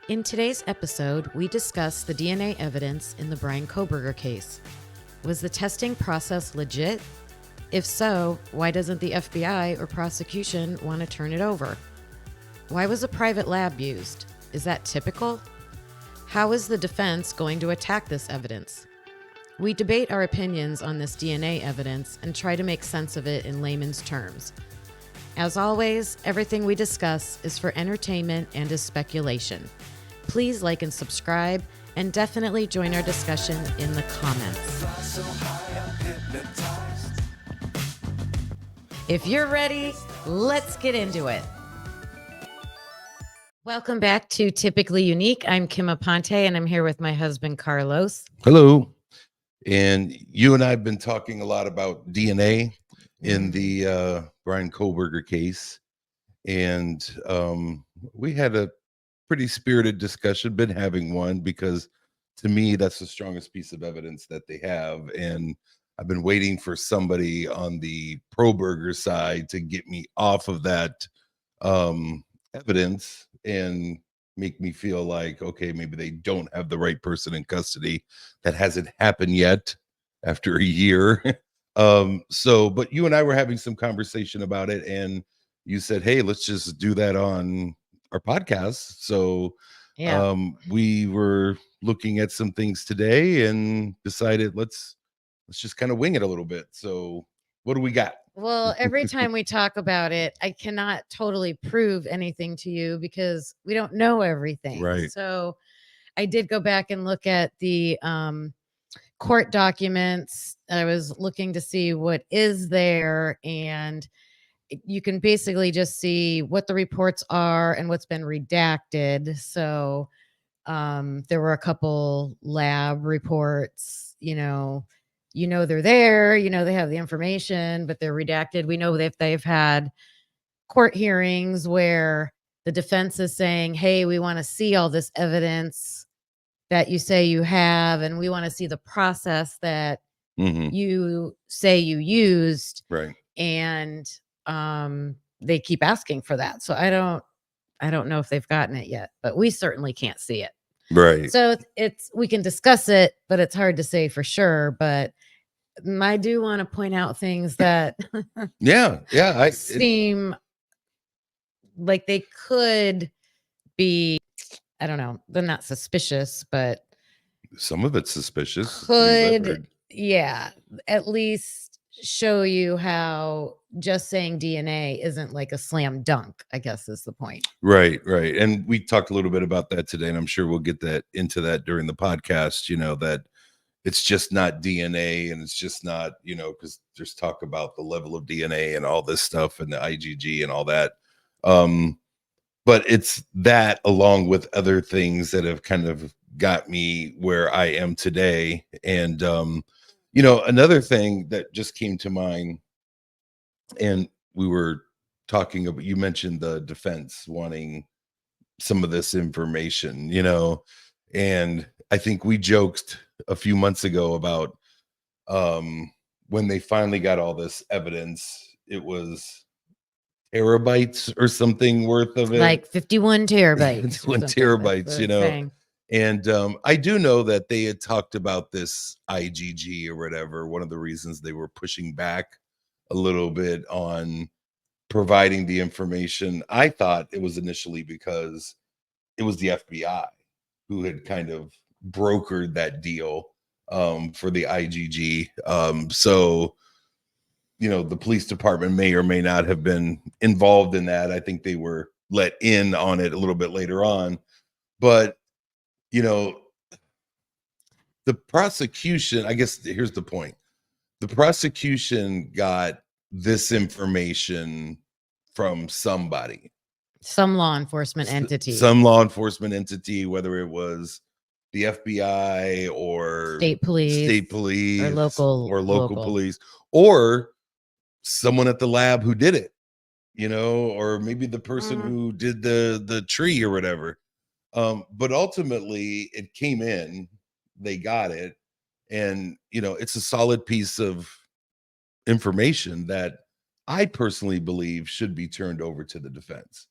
In today's episode, we discuss the DNA evidence in the Bryan Kohberger case. Was the testing process legit? If so, why doesn't the FBI or prosecution want to turn it over? Why was a private lab used? Is that typical? How is the defense going to attack this evidence? We debate our opinions on this DNA evidence and try to make sense of it in layman's terms. As always, everything we discuss is for entertainment and is speculation. Please like and subscribe, and definitely join our discussion in the comments. If you're ready, let's get into it. Welcome back to Typically Unique. I'm Kim Aponte, and I'm here with my husband, Carlos. Hello. And you and I have been talking a lot about DNA in the Bryan Kohberger case. And we had a pretty spirited discussion, been having one, because to me, that's the strongest piece of evidence that they have. And I've been waiting for somebody on the Kohberger side to get me off of that evidence and make me feel like, okay, maybe they don't have the right person in custody. That hasn't happened yet after a year. But you and I were having some conversation about it, and you said, hey, let's just do that on our podcast. So we were looking at some things today and decided let's just kind of wing it a little bit. So what do we got? Well, every time we talk about it, I cannot totally prove anything to you because we don't know everything. Right. So I did go back and look at the court documents. I was looking to see what is there, and you can basically just see what the reports are and what's been redacted. So there were a couple lab reports, they're there, they have the information, but they're redacted. We know that they've had court hearings where the defense is saying, hey, we want to see all this evidence that you say you have, and we want to see the process that you say you used. Right. And they keep asking for that. So I don't know if they've gotten it yet, but we certainly can't see it. Right. So we can discuss it, but it's hard to say for sure. But I do want to point out things that seem like they could be, I don't know, they're not suspicious, but some of it's suspicious. Could, at least show you how just saying DNA isn't like a slam dunk, I guess is the point. Right. And we talked a little bit about that today, and I'm sure we'll get into that during the podcast, that it's just not DNA, and it's just not, because there's talk about the level of DNA and all this stuff and the IgG and all that. But it's that along with other things that have kind of got me where I am today. And, another thing that just came to mind, and we were talking about, you mentioned the defense wanting some of this information, and I think we joked a few months ago about when they finally got all this evidence, it was terabytes or something worth of it, like 51 terabytes. 51 terabytes, And I do know that they had talked about this IgG or whatever. One of the reasons they were pushing back a little bit on providing the information, I thought it was initially because it was the FBI who had kind of brokered that deal for the IgG. So the police department may or may not have been involved in that. I think they were let in on it a little bit later on. But, the prosecution, I guess here's the point. The prosecution got this information from somebody. Some law enforcement entity. Whether it was the FBI or state police or local police, or someone at the lab who did it, or maybe the person who did the tree or whatever. But ultimately it came in, they got it, and it's a solid piece of information that I personally believe should be turned over to the defense.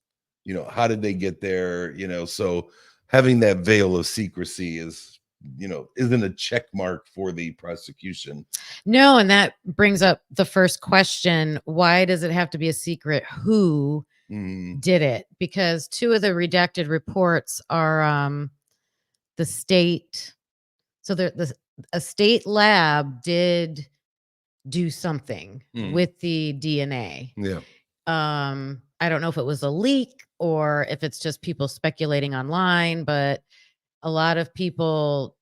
How did they get there? So having that veil of secrecy is, isn't a check mark for the prosecution. No, and that brings up the first question. Why does it have to be a secret who did it? Because two of the redacted reports are the state. So a state lab did do something with the DNA. Yeah. I don't know if it was a leak or if it's just people speculating online, but a lot of people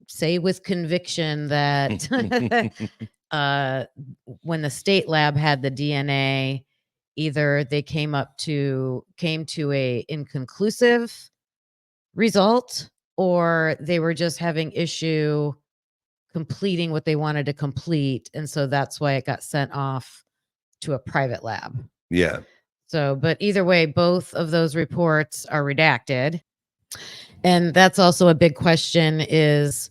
say with conviction that when the state lab had the DNA, either they came to a inconclusive result, or they were just having issue completing what they wanted to complete, and so that's why it got sent off to a private lab. Yeah. So, but either way, both of those reports are redacted. And that's also a big question, is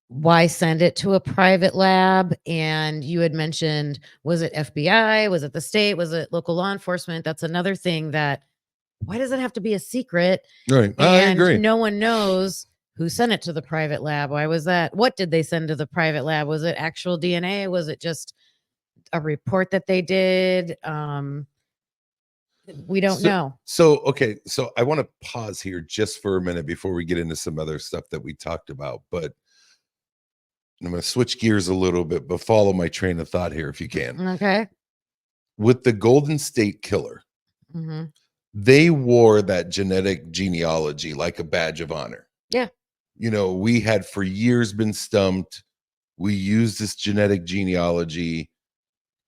why send it to a private lab? And you had mentioned, was it FBI? Was it the state? Was it local law enforcement? That's another thing, that why does it have to be a secret? Right. And I agree. no one knows who sent it to the private lab. Why was that? What did they send to the private lab? Was it actual DNA? Was it just a report that they did? We don't know. So, okay. So I want to pause here just for a minute before we get into some other stuff that we talked about, but I'm going to switch gears a little bit, but follow my train of thought here if you can. Okay. With the Golden State Killer, they wore that genetic genealogy like a badge of honor. Yeah. We had for years been stumped. We used this genetic genealogy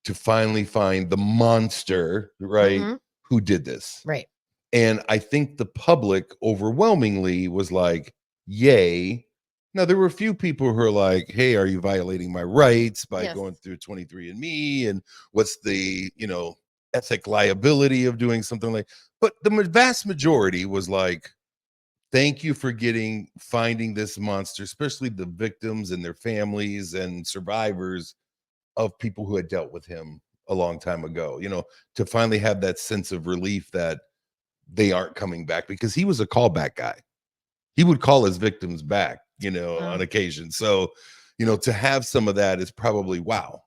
to finally find the monster, right? Who did this. Right. And I think the public overwhelmingly was like, yay. Now, there were a few people who are like, hey, are you violating my rights by going through 23andMe? And what's the, ethic liability of doing something like, but the vast majority was like, thank you for finding this monster, especially the victims and their families and survivors of people who had dealt with him a long time ago, to finally have that sense of relief that they aren't coming back, because he was a callback guy. He would call his victims back, on occasion. So, to have some of that is probably wow,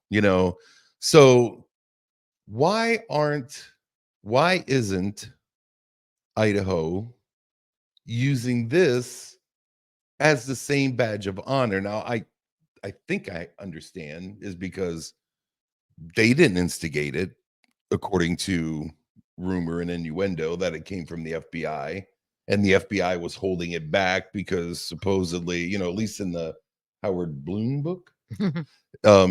So why isn't Idaho using this as the same badge of honor? Now, I think I understand is because they didn't instigate it, according to rumor and innuendo, that it came from the FBI, and the FBI was holding it back because supposedly, at least in the Howard Bloom book,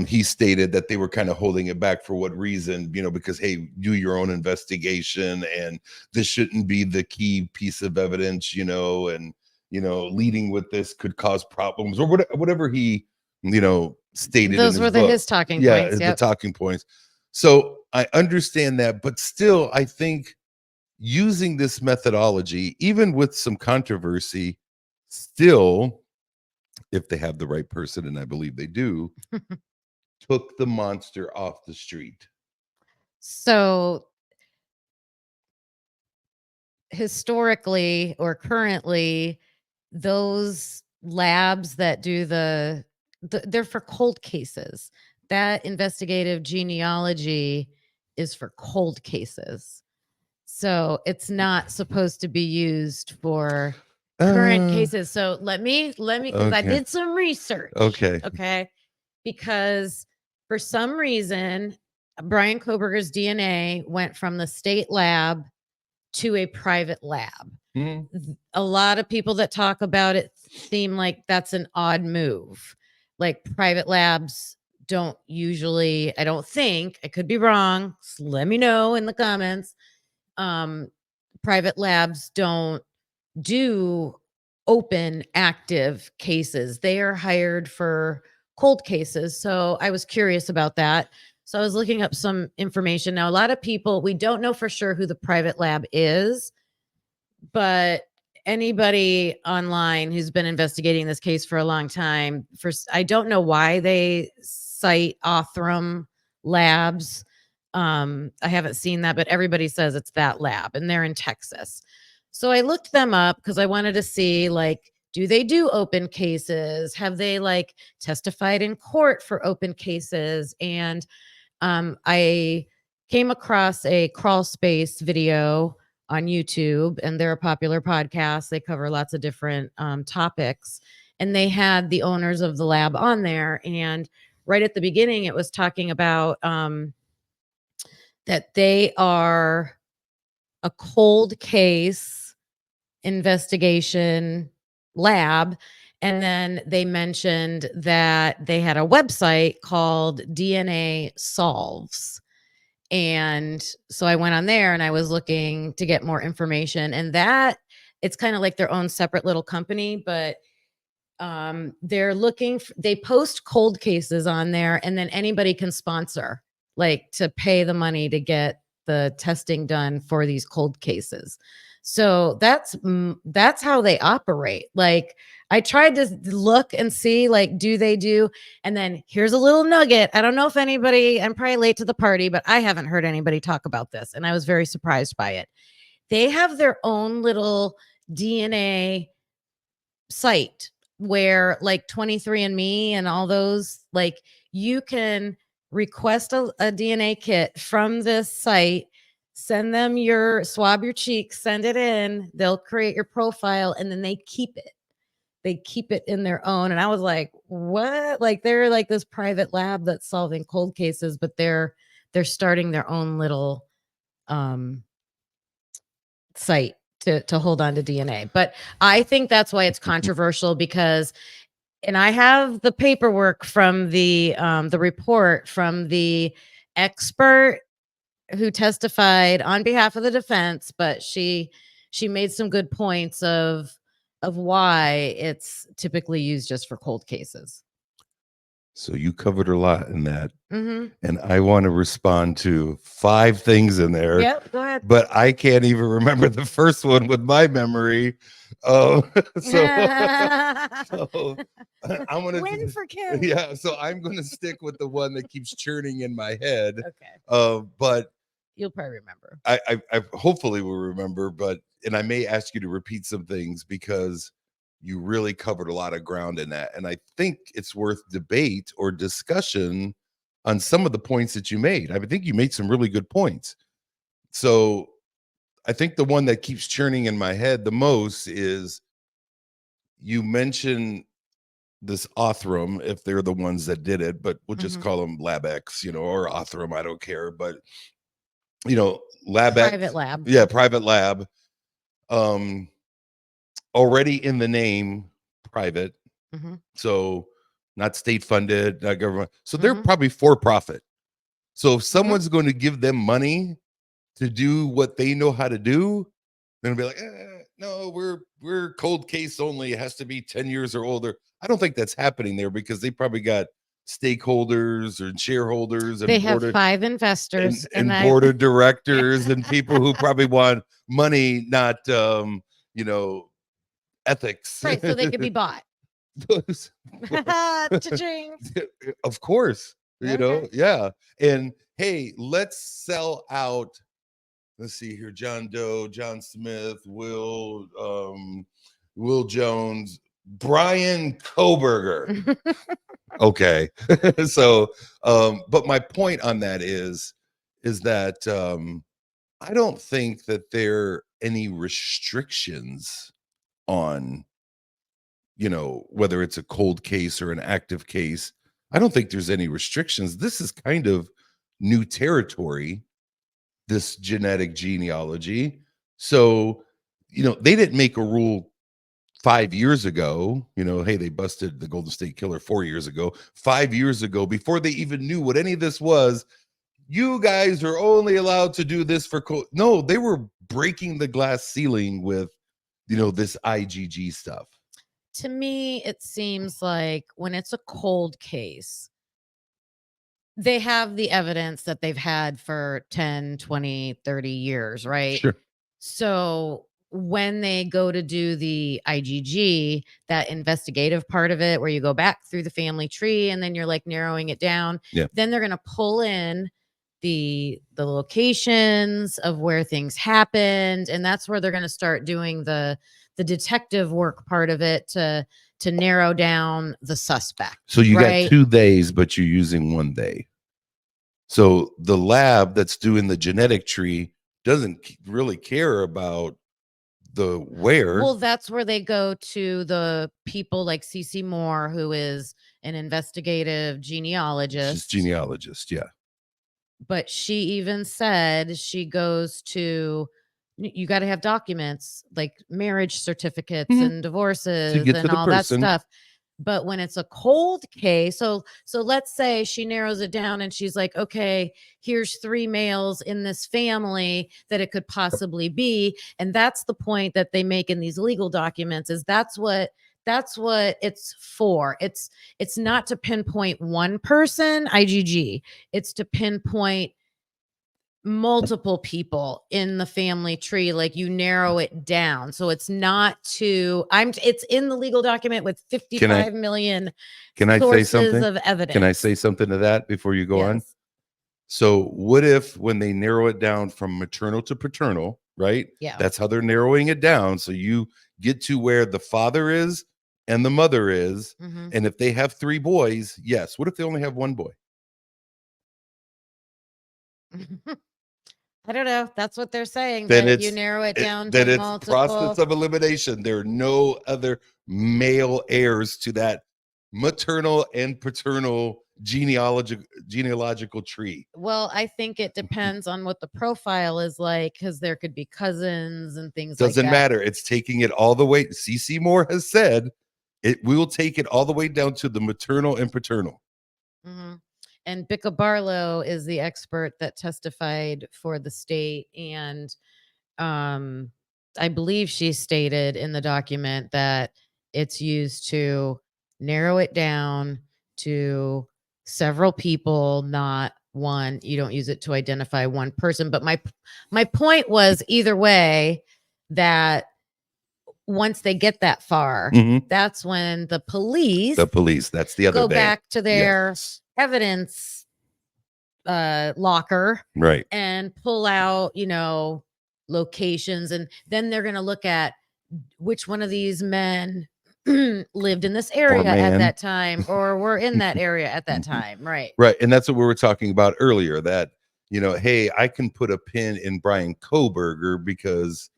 he stated that they were kind of holding it back for what reason, because, hey, do your own investigation, and this shouldn't be the key piece of evidence, and leading with this could cause problems, or whatever he stated. Those were his talking points. The talking points. So I understand that, but still, I think using this methodology, even with some controversy, still, if they have the right person, and I believe they do, took the monster off the street. So historically or currently, those labs that do they're for cold cases. That investigative genealogy is for cold cases. So it's not supposed to be used for current cases. So let me, because I did some research. Okay. Because for some reason, Bryan Kohberger's DNA went from the state lab to a private lab. A lot of people that talk about it seem like that's an odd move. Like, private labs don't usually, I don't think, I could be wrong, so let me know in the comments. Private labs don't do open active cases. They are hired for cold cases. So I was curious about that. So I was looking up some information. Now, a lot of people, we don't know for sure who the private lab is, but anybody online who's been investigating this case for a long time, I don't know why they cite Othram Labs. I haven't seen that, but everybody says it's that lab, and they're in Texas. So I looked them up because I wanted to see, like, do they do open cases? Have they like testified in court for open cases? And I came across a crawl space video on YouTube, and they're a popular podcast. They cover lots of different topics, and they had the owners of the lab on there. And right at the beginning, it was talking about that they are a cold case investigation lab. And then they mentioned that they had a website called DNA Solves. And so I went on there and I was looking to get more information. And that it's kind of like their own separate little company, but they're they post cold cases on there, and then anybody can sponsor, like, to pay the money to get the testing done for these cold cases. So that's how they operate. Like, I tried to look and see, like, do they do? And then here's a little nugget. I don't know if anybody, I'm probably late to the party, but I haven't heard anybody talk about this, and I was very surprised by it. They have their own little DNA site where, like, 23andMe and all those, like, you can request a DNA kit from this site, send them swab your cheeks, send it in, they'll create your profile, and then they keep it. They keep it in their own. And I was like, what? Like, they're like this private lab that's solving cold cases, but they're starting their own little site to hold on to DNA. But I think that's why it's controversial, because, and I have the paperwork from the report from the expert who testified on behalf of the defense, but she made some good points of why it's typically used just for cold cases. So you covered a lot in that. Mm-hmm. And I want to respond to 5 things in there. Yep, go ahead. But I can't even remember the first one with my memory. So I'm gonna win for Kim. Yeah, so I'm gonna stick with the one that keeps churning in my head. Okay. But you'll probably remember. I hopefully will remember, and I may ask you to repeat some things because you really covered a lot of ground in that. And I think it's worth debate or discussion on some of the points that you made. I think you made some really good points. So I think the one that keeps churning in my head the most is you mentioned this Othram, if they're the ones that did it, but we'll just call them LabX, or Othram, I don't care. But LabX, private lab. Yeah, private lab. Already in the name, private. So not state funded, not government. So they're probably for profit. So if someone's going to give them money to do what they know how to do, they're gonna be like, no, we're cold case only. It has to be 10 years or older. I don't think that's happening there, because they probably got stakeholders or shareholders, and they have 5 investors and board of directors and people who probably want money, not ethics. Right, so they could be bought. Of course, yeah. And hey, let's sell out. Let's see here: John Doe, John Smith, Will Jones, Bryan Kohberger. Okay. So but my point on that is that I don't think that there are any restrictions on whether it's a cold case or an active case. I don't think there's any restrictions. This is kind of new territory, this genetic genealogy. So, they didn't make a rule 5 years ago, hey, they busted the Golden State Killer 4 years ago, 5 years ago, before they even knew what any of this was. You guys are only allowed to do this for no, they were breaking the glass ceiling with, this IgG stuff. To me, it seems like when it's a cold case, they have the evidence that they've had for 10, 20, 30 years, right? Sure. So when they go to do the IgG, that investigative part of it, where you go back through the family tree and then you're like narrowing it down, then they're going to pull in the locations of where things happened, and that's where they're going to start doing the detective work part of it to narrow down the suspect. So you right? got 2 days, but you're using 1 day. So the lab that's doing the genetic tree doesn't really care about the where. Well, that's where they go to the people like CC Moore, who is an investigative genealogist. She's genealogist, yeah. But she even said she goes to, you got to have documents like marriage certificates and divorces get to and the all that person. stuff. But when it's a cold case, so let's say she narrows it down and she's like, okay, here's 3 males in this family that it could possibly be. And that's the point that they make in these legal documents, is that's what it's for. It's not to pinpoint one person, IgG. It's to pinpoint multiple people in the family tree. Like, you narrow it down, so it's not to it's in the legal document with 55 million Can I say sources something? of evidence. Can I say something to that before you go on? Yes. So what if when they narrow it down from maternal to paternal, right? Yeah. That's how they're narrowing it down. So you get to where the father is and the mother is. Mhm. And if they have 3 boys, yes. What if they only have 1 boy? I don't know. That's what they're saying. Then that it's you narrow it down then to it's multiple. process of elimination. There are no other male heirs to that maternal and paternal genealogical tree. Well, I think it depends on what the profile is like, because there could be cousins and things Doesn't like that. matter. It's taking it all the way. CC Moore has said we will take it all the way down to the maternal and paternal. Mm-hmm. And Bicca Barlow is the expert that testified for the state. And I believe she stated in the document that it's used to narrow it down to several people, not one. You don't use it to identify one person. But my point was, either way, that once they get that far, that's when the police, that's the other go day, back to their evidence locker, right, and pull out, locations, and then they're going to look at which one of these men lived in this area at that time, or were in that area at that time. Right. And that's what we were talking about earlier, that hey, I can put a pin in Bryan Kohberger because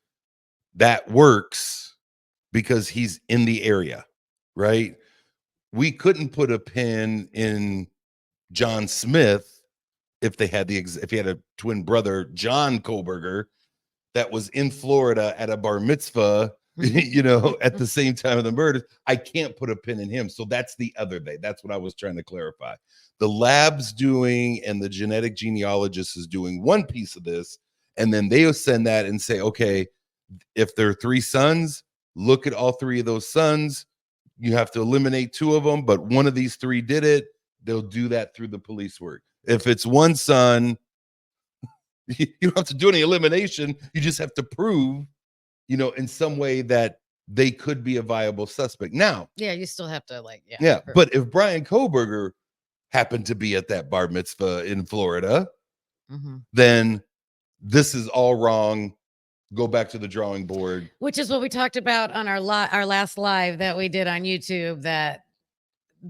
that works, because he's in the area, right? We couldn't put a pin in John Smith if he had a twin brother, John Kohberger, that was in Florida at a bar mitzvah, at the same time of the murder. I can't put a pin in him. So that's the other day. That's what I was trying to clarify. The lab's doing, and the genetic genealogist is doing one piece of this, and then they'll send that and say, okay, if there are 3 sons, look at all 3 of those sons. You have to eliminate 2 of them, but one of these 3 did it. They'll do that through the police work. If it's one son, you don't have to do any elimination. You just have to prove, in some way, that they could be a viable suspect. Now, yeah, you still have to but if Bryan Kohberger happened to be at that bar mitzvah in Florida, then this is all wrong. Go back to the drawing board. Which is what we talked about on our last live that we did on YouTube, that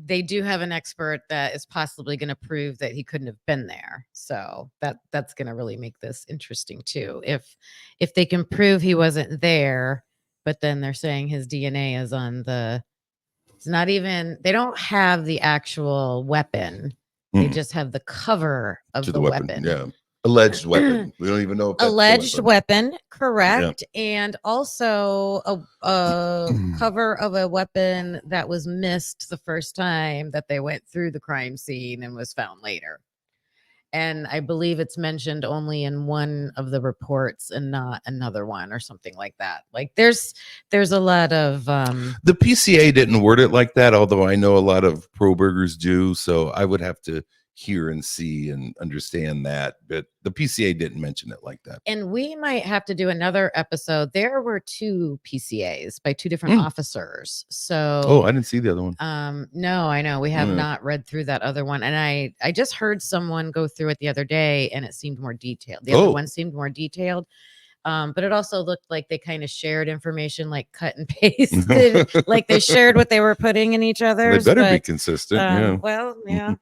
they do have an expert that is possibly going to prove that he couldn't have been there. So that's going to really make this interesting too. If they can prove he wasn't there, but then they're saying his DNA is on it's not even, they don't have the actual weapon. They just have the cover of the weapon. Yeah. Alleged weapon. We don't even know if that's alleged weapon, correct. Yeah. And also a cover of a weapon that was missed the first time that they went through the crime scene and was found later. And I believe it's mentioned only in one of the reports and not another one, or something like that. Like, there's a lot of the PCA didn't word it like that, although I know a lot of pro burgers do. So I would have to hear and see and understand that. But the PCA didn't mention it like that. And we might have to do another episode. There were 2 PCAs by 2 different officers. So Oh, I didn't see the other one. No, I know we have not read through that other one. And I just heard someone go through it the other day and it seemed more detailed. The other one seemed more detailed. But it also looked like they kind of shared information, like cut and pasted, like they shared what they were putting in each other's. They better be consistent. Yeah. Well, yeah.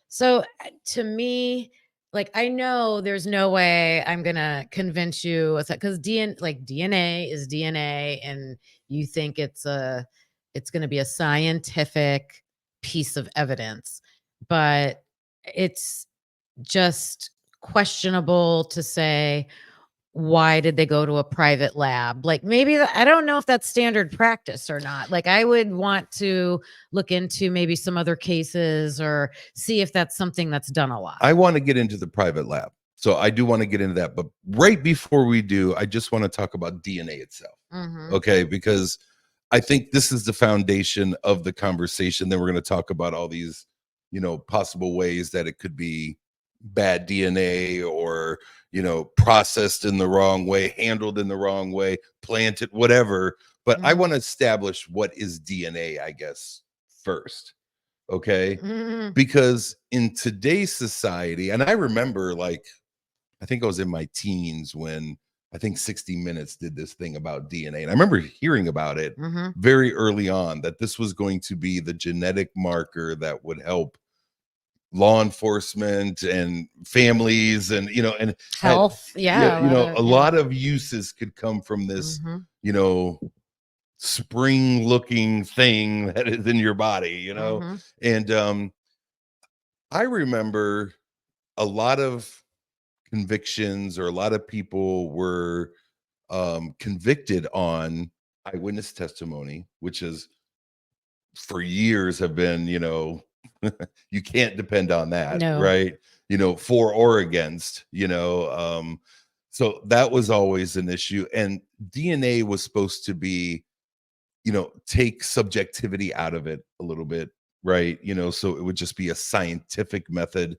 So to me, like, I know there's no way I'm gonna convince you because DNA is DNA, and you think it's gonna be a scientific piece of evidence, but it's just questionable to say, why did they go to a private lab? Like, maybe I don't know if that's standard practice or not. Like, I would want to look into maybe some other cases or see if that's something that's done a lot. I want to get into the private lab. So I do want to get into that. But right before we do, I just want to talk about DNA itself. Okay. Because I think this is the foundation of the conversation. Then we're going to talk about all these, possible ways that it could be bad DNA or, processed in the wrong way, handled in the wrong way, planted, whatever. But I want to establish what is DNA, I guess, first. Okay. Because in today's society, and I remember, like, I think I was in my teens when I think 60 Minutes did this thing about DNA. And I remember hearing about it very early on, that this was going to be the genetic marker that would help law enforcement and families and and health. A lot of uses could come from this spring looking thing that is in your body, and I remember a lot of convictions, or a lot of people were convicted on eyewitness testimony, which is for years have been, you can't depend on that. No. Right. For or against, so that was always an issue. And DNA was supposed to be, take subjectivity out of it a little bit. Right. So it would just be a scientific method,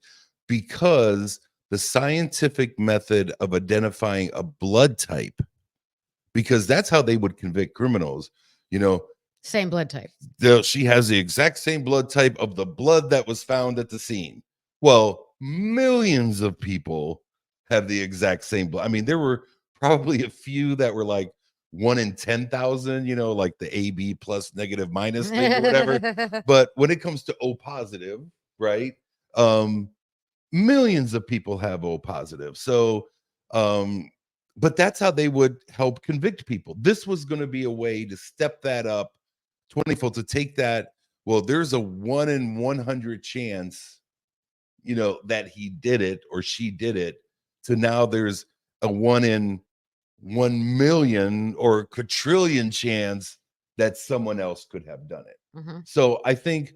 because the scientific method of identifying a blood type, because that's how they would convict criminals, same blood type. She has the exact same blood type of the blood that was found at the scene. Well, millions of people have the exact same blood. I mean, there were probably a few that were like 1 in 10,000, like the AB plus negative minus thing or whatever. But when it comes to O positive, right? Millions of people have O positive. So, but that's how they would help convict people. This was going to be a way to step that up 20-fold, to take that. Well, there's a 1 in 100 chance, that he did it or she did it, to now there's a 1 in 1 million or quadrillion chance that someone else could have done it. So I think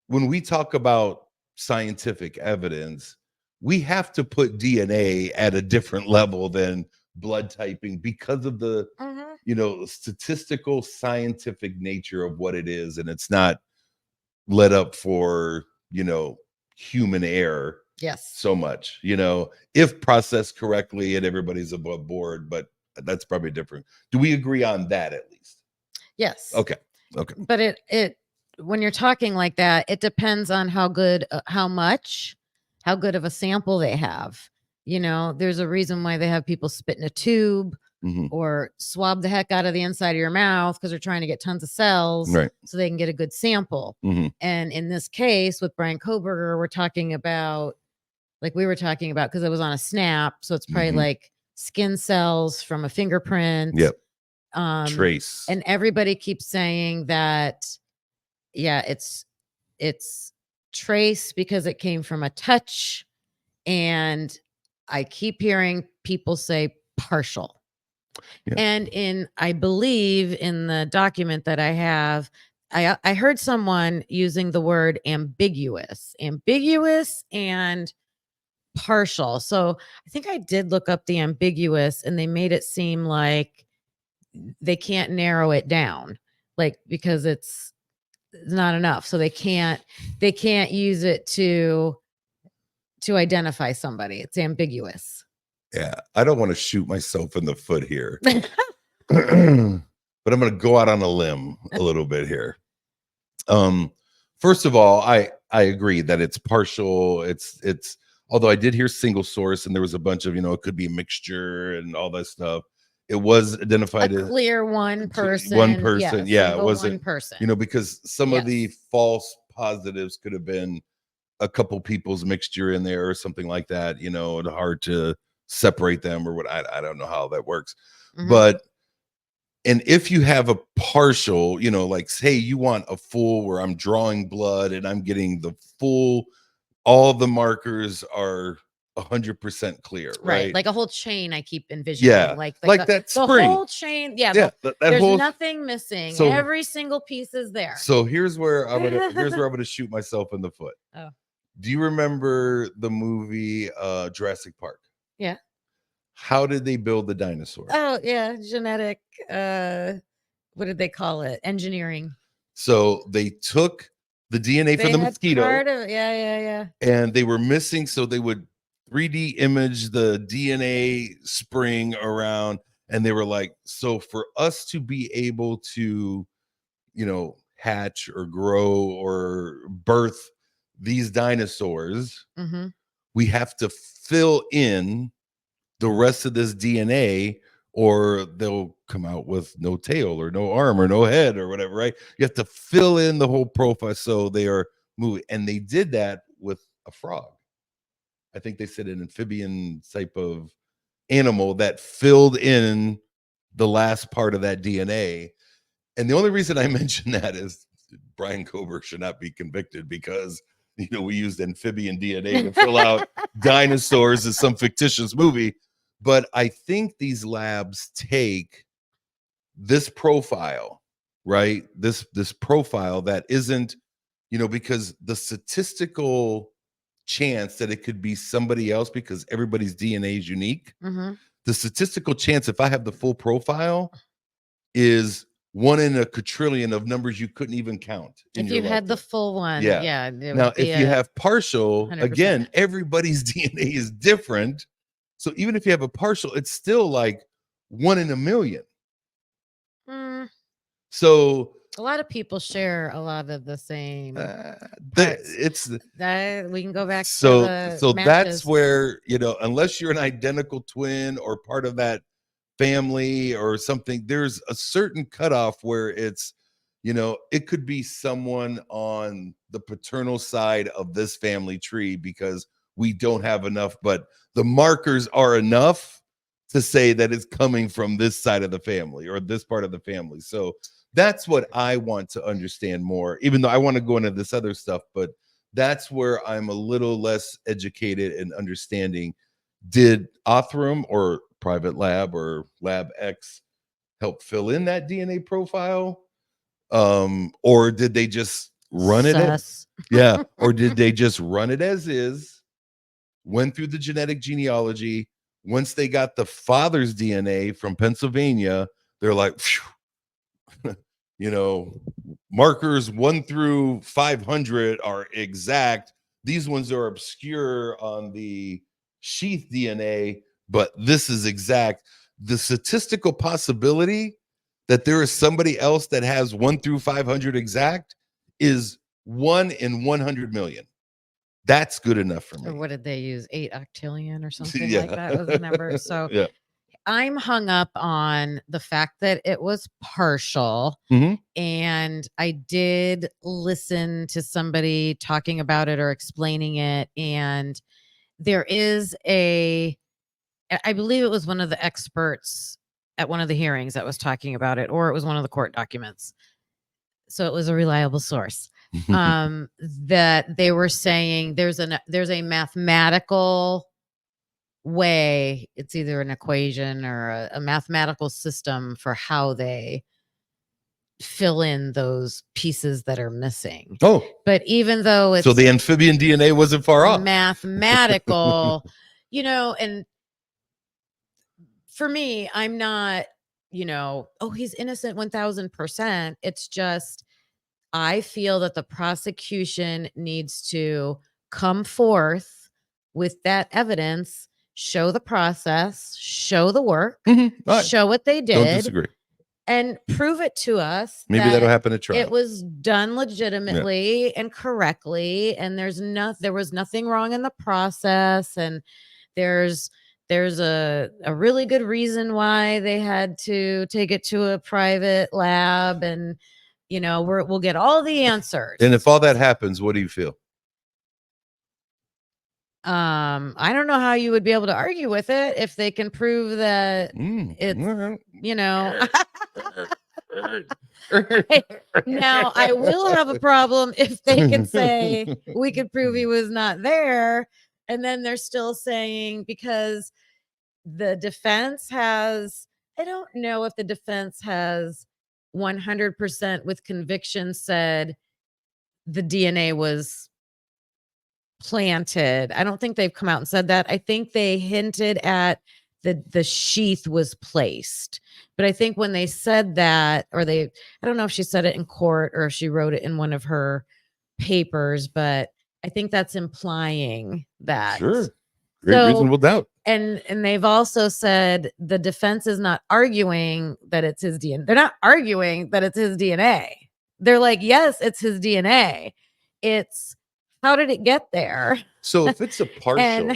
when we talk about scientific evidence, we have to put DNA at a different level than blood typing, because of the statistical scientific nature of what it is. And it's not let up for human error so much, if processed correctly and everybody's above board. But that's probably different. Do we agree on that at least? Yes. Okay. But it when you're talking like that, it depends on how good of a sample they have. There's a reason why they have people spit in a tube or swab the heck out of the inside of your mouth, because they're trying to get tons of cells so they can get a good sample. And in this case with Bryan Kohberger, we're talking about, like we were talking about, because it was on a snap. So it's probably like skin cells from a fingerprint. Trace. And everybody keeps saying that, it's trace because it came from a touch. And I keep hearing people say partial. And I believe in the document that I have, I heard someone using the word ambiguous and partial. So I think I did look up the ambiguous, and they made it seem like they can't narrow it down, like, because it's is not enough. So they can't use it to identify somebody. It's ambiguous. Yeah, I don't want to shoot myself in the foot here, but I'm going to go out on a limb a little bit here. First of all, I agree that it's partial. It's although I did hear single source, and there was a bunch of, it could be a mixture and all that stuff. It was identified A as clear one person. one person. Yeah, it wasn't one person. because some of the false positives could have been a couple people's mixture in there or something like that. It's hard to separate them or what. I don't know how that works, but. And if you have a partial, like say you want a full where I'm drawing blood and I'm getting the full, all the markers are 100% clear, right? Like a whole chain. I keep envisioning, yeah, like that spring. The whole chain. Yeah, that there's whole, nothing missing. So, every single piece is there. So here's where I'm gonna shoot myself in the foot. Oh, do you remember the movie Jurassic Park? Yeah. How did they build the dinosaur? Oh, yeah, genetic. What did they call it? Engineering. So they took the DNA from the mosquito. Yeah. And they were missing, so they would 3D image the DNA spring around, and they were like, so for us to be able to, hatch or grow or birth these dinosaurs, we have to fill in the rest of this DNA, or they'll come out with no tail or no arm or no head or whatever, right? You have to fill in the whole profile, so they are moving. And they did that with a frog. I think they said an amphibian type of animal that filled in the last part of that DNA. And the only reason I mention that is Bryan Kohberger should not be convicted because we used amphibian DNA to fill out dinosaurs in some fictitious movie. But I think these labs take this profile, right? This profile that isn't, because the statistical chance that it could be somebody else, because everybody's DNA is unique. The statistical chance, if I have the full profile, is 1 in a quadrillion of numbers you couldn't even count. If you had the full one, yeah. Now, if you have partial, 100%. Again, everybody's DNA is different. So even if you have a partial, it's still like 1 in a million. So a lot of people share a lot of the same. It's that we can go back. So that's where, unless you're an identical twin or part of that family or something, there's a certain cutoff where it's, it could be someone on the paternal side of this family tree because we don't have enough, but the markers are enough to say that it's coming from this side of the family or this part of the family. So that's what I want to understand more, even though I want to go into this other stuff, but that's where I'm a little less educated in understanding. Did Othram or Private Lab or Lab X help fill in that DNA profile? Or did they just run it? Or did they just run it as is, went through the genetic genealogy? Once they got the father's DNA from Pennsylvania, they're like, markers 1 through 500 are exact. These ones are obscure on the sheath DNA, but this is exact. The statistical possibility that there is somebody else that has 1 through 500 exact is 1 in 100 million. That's good enough for me. Or what did they use? 8 octillion or something like that was the number. So I'm hung up on the fact that it was partial. And I did listen to somebody talking about it or explaining it. And there is I believe it was one of the experts at one of the hearings that was talking about it, or it was one of the court documents. So it was a reliable source. That they were saying there's a mathematical way. It's either an equation or a mathematical system for how they fill in those pieces that are missing. But even though it's so the amphibian DNA wasn't far off, mathematical, and for me, I'm not, he's innocent 1000%. It's just I feel that the prosecution needs to come forth with that evidence, show the process, show the work, All right. show what they Don't did, disagree. and prove it to us Maybe that'll that happen at trial. it was done legitimately and correctly, and there was nothing wrong in the process, and there's a really good reason why they had to take it to a private lab, and we'll get all the answers. And if all that happens, what do you feel? I don't know how you would be able to argue with it if they can prove that it's, now I will have a problem if they can say we could prove he was not there, and then they're still saying, because the defense has, I don't know if the defense has 100% with conviction said the DNA was planted. I don't think they've come out and said that. I think they hinted at the sheath was placed. But I think when they said that, I don't know if she said it in court or if she wrote it in one of her papers, but I think that's implying that. Sure. Great reasonable doubt. And they've also said the defense is not arguing that it's his DNA. They're not arguing that it's his DNA. They're like, yes, it's his DNA. It's how did it get there? So if it's a partial,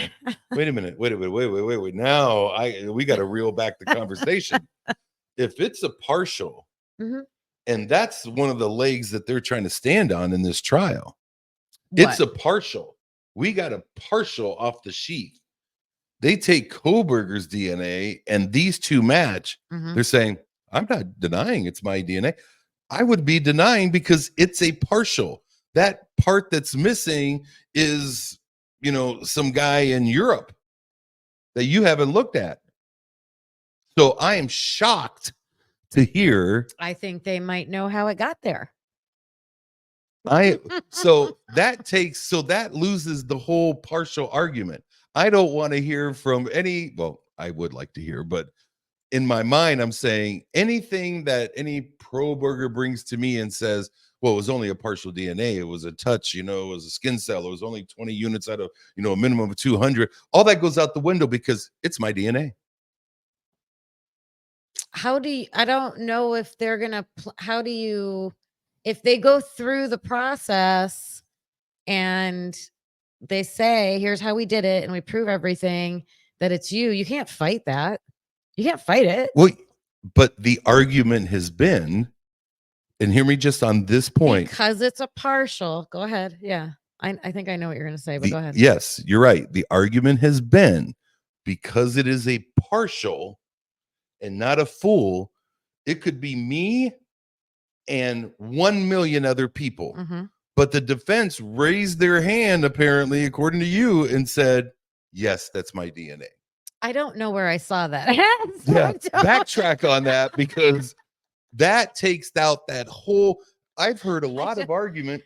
wait a minute, wait. Now we got to reel back the conversation. If it's a partial, and that's one of the legs that they're trying to stand on in this trial. It's a partial. We got a partial off the sheath. They take Kohberger's DNA and these two match. They're saying, I'm not denying it's my DNA. I would be denying because it's a partial. That part that's missing is, some guy in Europe that you haven't looked at. So I am shocked to hear. I think they might know how it got there. So that loses the whole partial argument. I don't want to hear from I would like to hear, but in my mind, I'm saying anything that any Kohberger brings to me and says, well, it was only a partial DNA. It was a touch, it was a skin cell. It was only 20 units out of, a minimum of 200. All that goes out the window because it's my DNA. I don't know if they're going to, if they go through the process and they say, here's how we did it, and we prove everything that it's you can't fight that. You can't fight it. Well, but the argument has been, and hear me just on this point. Because it's a partial. Go ahead. Yeah. I think I know what you're going to say, but go ahead. Yes, you're right. The argument has been because it is a partial and not a full, it could be me and 1 million other people. But the defense raised their hand, apparently, according to you, and said, yes, that's my DNA. I don't know where I saw that. Backtrack on that, because that takes out that whole. I've heard a lot of argument,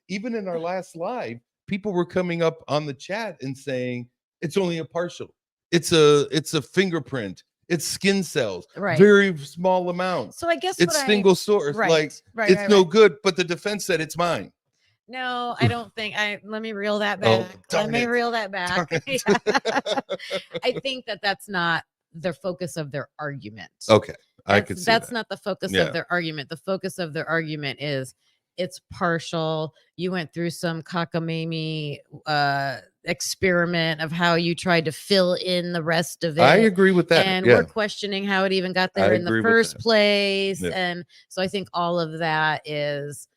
even in our last live, people were coming up on the chat and saying it's only a partial. It's a fingerprint. It's skin cells, very small amounts. So I guess it's single source. It's no good. But the defense said it's mine. No, I don't think. Let me reel that back. Reel that back. I think that's not the focus of their argument. Okay, I could see that's not the focus of their argument. The focus of their argument is it's partial. You went through some cockamamie experiment of how you tried to fill in the rest of it. I agree with that. And we're questioning how it even got there in the first place. Yeah. And so I think all of that is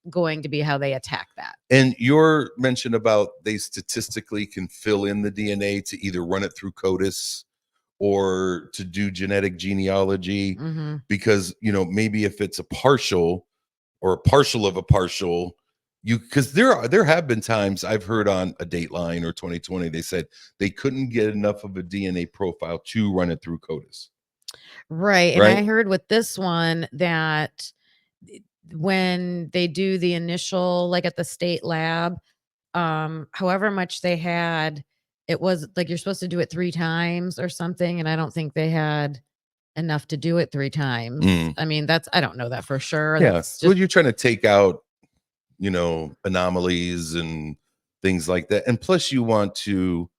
going to be how they attack that. And your mention about they statistically can fill in the DNA to either run it through CODIS or to do genetic genealogy, because, maybe if it's a partial or a partial of a partial, because there have been times I've heard on a Dateline or 2020, they said they couldn't get enough of a DNA profile to run it through CODIS. Right. And I heard with this one that when they do the initial, like at the state lab, however much they had, it was like you're supposed to do it 3 times or something. And I don't think they had enough to do it 3 times. I mean, I don't know that for sure. Yeah. Well, you're trying to take out anomalies and things like that. And plus you want to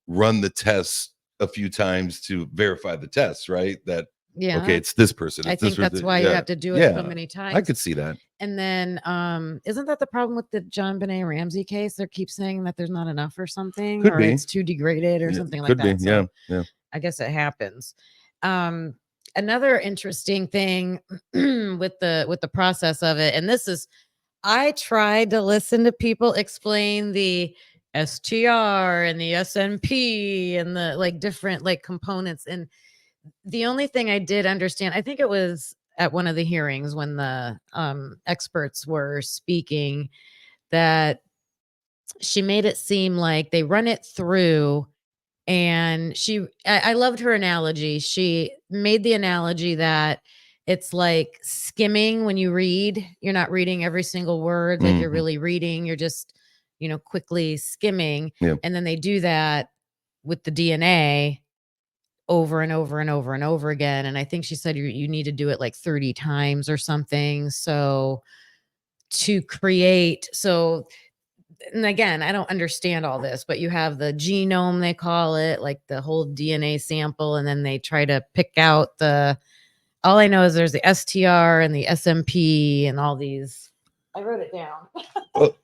run the tests a few times to verify the test, right? That, okay, it's this person. I It's this think that's person. why you have to do it so many I times. could see that. And then, isn't that the problem with the John Benet Ramsey case? They keep saying that there's not enough or something, Could or be. it's too degraded or something like Could be. that. So Yeah. I guess it happens. Another interesting thing with the process of it, and this is, I tried to listen to people explain the STR and the SNP and the like different like components. And the only thing I did understand, I think it was at one of the hearings when the experts were speaking, that she made it seem like they run it through. And I loved her analogy. She made the analogy that it's like skimming when you read. You're not reading every single word that you're really reading. You're just, quickly skimming. Yeah. And then they do that with the DNA over and over and over and over again. And I think she said you need to do it like 30 times or something. So to create, and again, I don't understand all this, but you have the genome, they call it, like the whole DNA sample, and then they try to pick out all I know is there's the STR and the SMP and all these. I wrote it down. Well,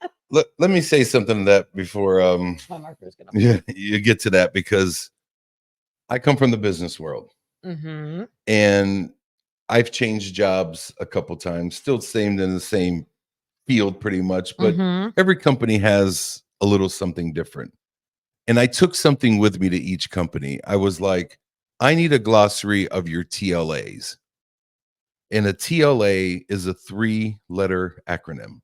let me say something to that before my marker's gonna you get to that, because I come from the business world. And I've changed jobs a couple times, still in the same field pretty much, but every company has a little something different. And I took something with me to each company. I was like, I need a glossary of your TLAs. And a TLA is a 3-letter acronym,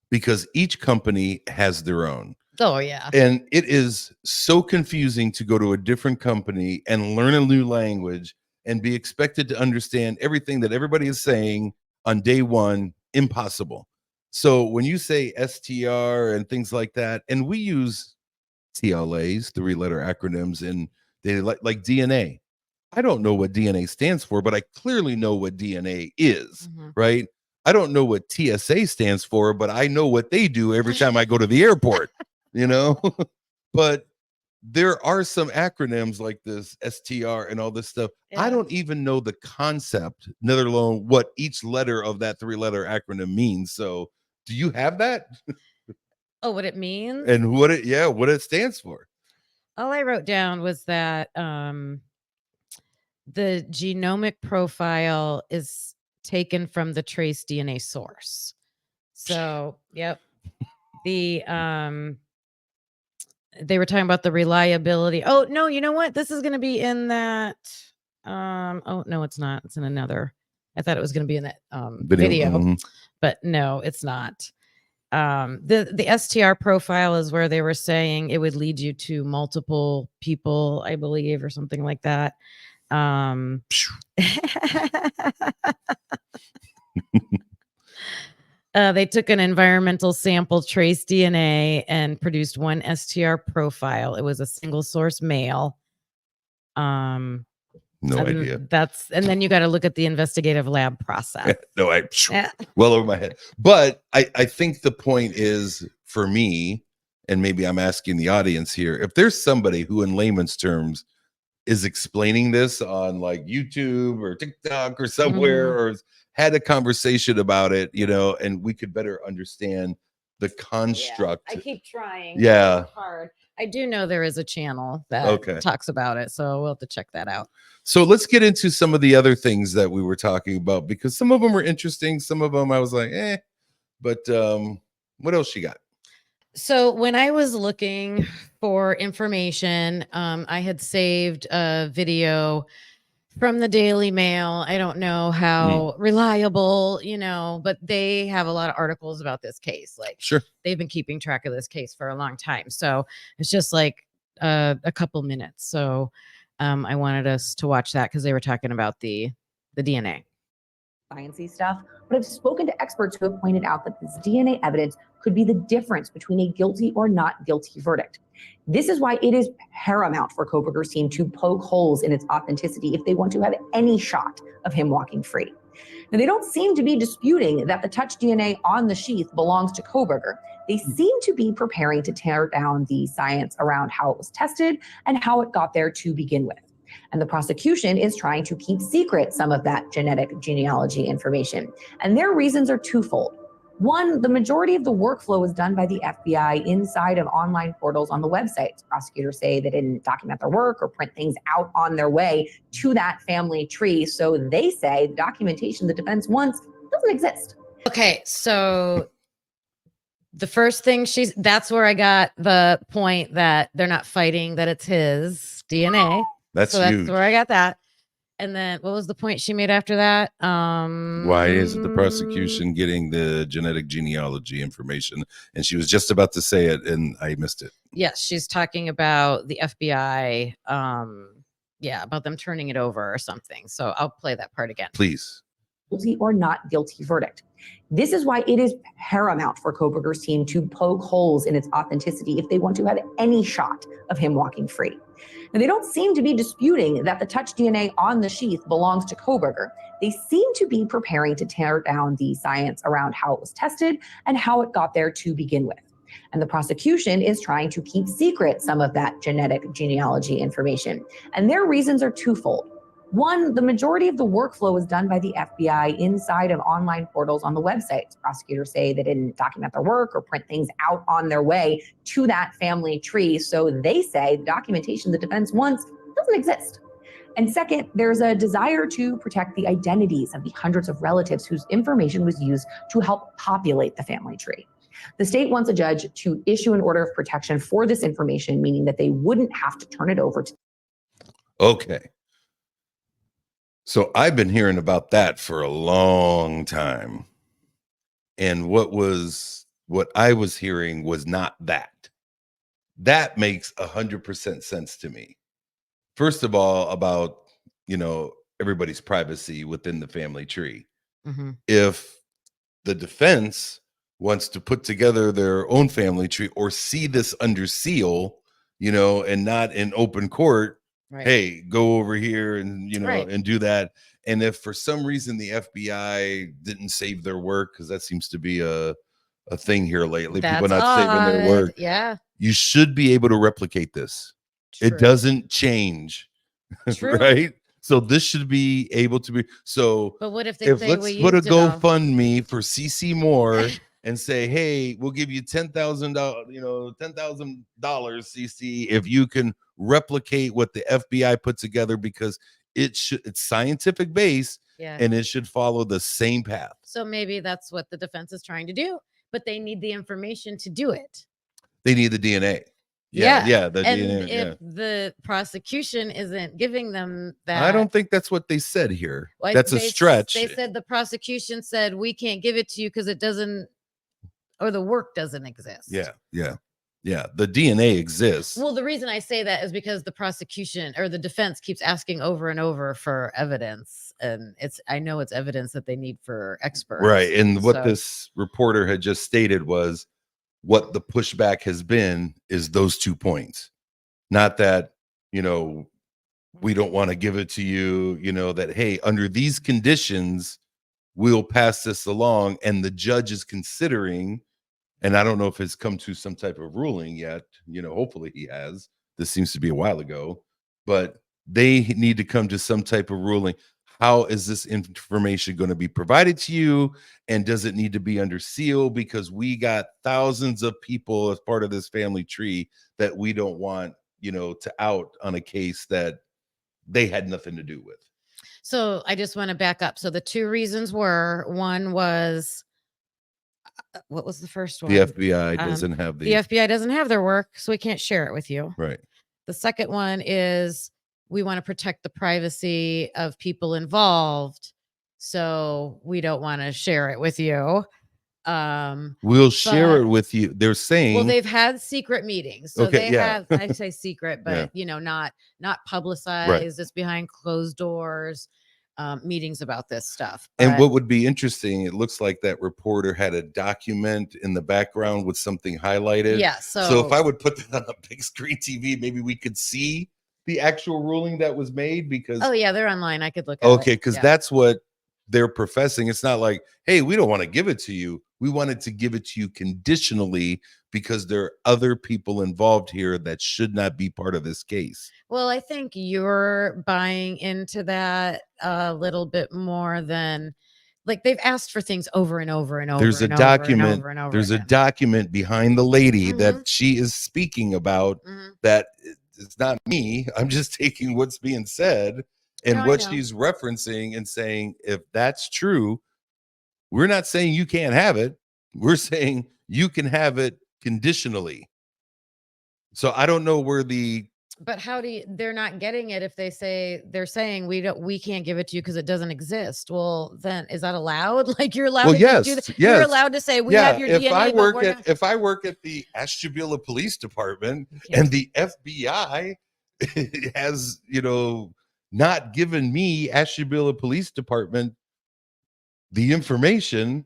because each company has their own. Oh, yeah. And it is so confusing to go to a different company and learn a new language and be expected to understand everything that everybody is saying on day one. Impossible. So when you say STR and things like that, and we use TLAs, 3-letter acronyms, and they like DNA. I don't know what DNA stands for, but I clearly know what DNA is, right? I don't know what TSA stands for, but I know what they do every time I go to the airport, But there are some acronyms like this STR and all this stuff. Yeah. I don't even know the concept, let alone what each letter of that 3-letter acronym means. So do you have that? Oh, what it means? And what it stands for? All I wrote down was that the genomic profile is taken from the trace DNA source. So, yep. They were talking about the reliability. Oh, no, you know what? This is going to be in that. Oh, no, it's not. It's in another. I thought it was going to be in that video, but no, it's not. The STR profile is where they were saying it would lead you to multiple people, I believe, or something like that. They took an environmental sample, trace DNA, and produced one STR profile. It was a single source male. No idea. And then you got to look at the investigative lab process. Well over my head. But I think the point is, for me, and maybe I'm asking the audience here, if there's somebody who in layman's terms is explaining this on like YouTube or TikTok or somewhere, or had a conversation about it, and we could better understand the construct. I keep trying. Yeah. It's hard. I do know there is a channel that talks about it, so we'll have to check that out. So let's get into some of the other things that we were talking about, because some of them were interesting. Some of them I was like, but what else you got? So when I was looking for information, I had saved a video from the Daily Mail. I don't know how reliable, but they have a lot of articles about this case. Like, they've been keeping track of this case for a long time. So it's just like a couple minutes. So I wanted us to watch that because they were talking about the DNA. Sciencey stuff, but I've spoken to experts who have pointed out that this DNA evidence could be the difference between a guilty or not guilty verdict. This is why it is paramount for Kohberger's team to poke holes in its authenticity if they want to have any shot of him walking free. Now, they don't seem to be disputing that the touch DNA on the sheath belongs to Kohberger. They seem to be preparing to tear down the science around how it was tested and how it got there to begin with. And the prosecution is trying to keep secret some of that genetic genealogy information. And their reasons are twofold. One, the majority of the workflow is done by the FBI inside of online portals on the websites. Prosecutors say they didn't document their work or print things out on their way to that family tree. So they say the documentation the defense wants doesn't exist. Okay, so the first thing that's where I got the point that they're not fighting that it's his DNA. That's huge. Where I got that. And then what was the point she made after that? Why isn't the prosecution getting the genetic genealogy information? And she was just about to say it and I missed it. Yes, she's talking about the FBI. About them turning it over or something. So I'll play that part again. Please. Guilty or not guilty verdict. This is why it is paramount for Kohberger's team to poke holes in its authenticity if they want to have any shot of him walking free. And they don't seem to be disputing that the touch DNA on the sheath belongs to Kohberger. They seem to be preparing to tear down the science around how it was tested and how it got there to begin with. And the prosecution is trying to keep secret some of that genetic genealogy information. And their reasons are twofold. One, the majority of the workflow is done by the FBI inside of online portals on the websites. Prosecutors say they didn't document their work or print things out on their way to that family tree. So they say the documentation the defense wants doesn't exist. And second, there's a desire to protect the identities of the hundreds of relatives whose information was used to help populate the family tree. The state wants a judge to issue an order of protection for this information, meaning that they wouldn't have to turn it over to. Okay. So I've been hearing about that for a long time. And what I was hearing was not that. That makes 100% sense to me. First of all, about, everybody's privacy within the family tree. Mm-hmm. If the defense wants to put together their own family tree or see this under seal, and not in open court, right. Hey, go over here and, right. and do that. And if for some reason the FBI didn't save their work, because that seems to be a thing here lately, people not saving their work. Yeah. You should be able to replicate this. True. It doesn't change. True. Right? So this should be able to be. So but what if let's put a GoFundMe for CC Moore and say, hey, we'll give you $10,000, $10,000 CC if you can replicate what the FBI put together, because it's scientific based, and it should follow the same path. So maybe that's what the defense is trying to do, but they need the information to do it. They need the DNA. The DNA. If the prosecution isn't giving them that, I don't think that's what they said here. That's a stretch. They said the prosecution said we can't give it to you because it doesn't, or the work doesn't exist. Yeah. The DNA exists. Well, the reason I say that is because the prosecution or the defense keeps asking over and over for evidence, and I know it's evidence that they need for experts. Right. And what this reporter had just stated was what the pushback has been is those 2 points. Not that, we don't want to give it to you, that, hey, under these conditions, we'll pass this along, and the judge is considering. And I don't know if it's come to some type of ruling yet. Hopefully he has. This seems to be a while ago, but they need to come to some type of ruling. How is this information going to be provided to you? And does it need to be under seal? Because we got thousands of people as part of this family tree that we don't want, to out on a case that they had nothing to do with. So I just want to back up. So the 2 reasons were, one was, what was the first one? The FBI doesn't have the FBI doesn't have their work, so we can't share it with you. Right. The second one is we want to protect the privacy of people involved, so we don't want to share it with you. We'll share it with you. They're saying, well, they've had secret meetings, so they have. I say secret, but not publicized. Right. It's behind closed doors. Meetings about this stuff. And what would be interesting, it looks like that reporter had a document in the background with something highlighted. Yeah. So if I would put that on a big screen TV, maybe we could see the actual ruling that was made, because they're online. I could look at it. Okay, because that's what they're professing. It's not like, hey, we don't want to give it to you. We wanted to give it to you conditionally because there are other people involved here that should not be part of this case. Well, I think you're buying into that a little bit more than, like, they've asked for things over and over and over. There's a and document. over and over and over There's a again. document behind the lady Mhm. that she is speaking about. Mhm. That it's not me. I'm just taking what's being said and No, I what know. she's referencing and saying, if that's true, we're not saying you can't have it. We're saying you can have it conditionally. So I don't know where But how do you, they're not getting it if they're saying we can't give it to you because it doesn't exist. Well, then is that allowed? Like, you're allowed to just do that. yes. You're allowed to say we have your DNA, but we're not. If I work at the Ashtabula Police Department Okay. and the FBI has, not given me Ashtabula Police Department the information,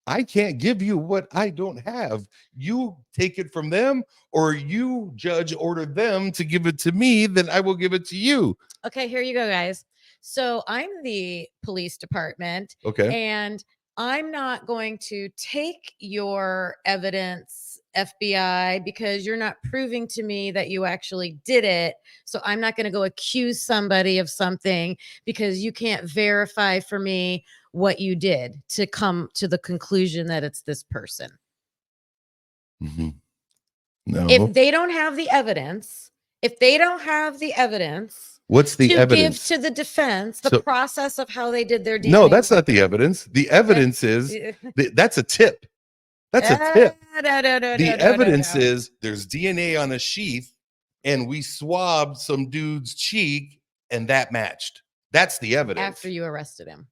I can't give you what I don't have. You take it from them, or you, judge, order them to give it to me, then I will give it to you. Okay, here you go, guys. So I'm the police department, Okay. and I'm not going to take your evidence, FBI, because you're not proving to me that you actually did it. So I'm not going to go accuse somebody of something because you can't verify for me what you did to come to the conclusion that it's this person. Mm-hmm. No. If they don't have the evidence, What's the to evidence? give to the defense the process of how they did their DNA. No, that's not the evidence. The evidence is that's a tip. That's a tip. The evidence is there's DNA on a sheath, and we swabbed some dude's cheek, and that matched. That's the evidence. After you arrested him.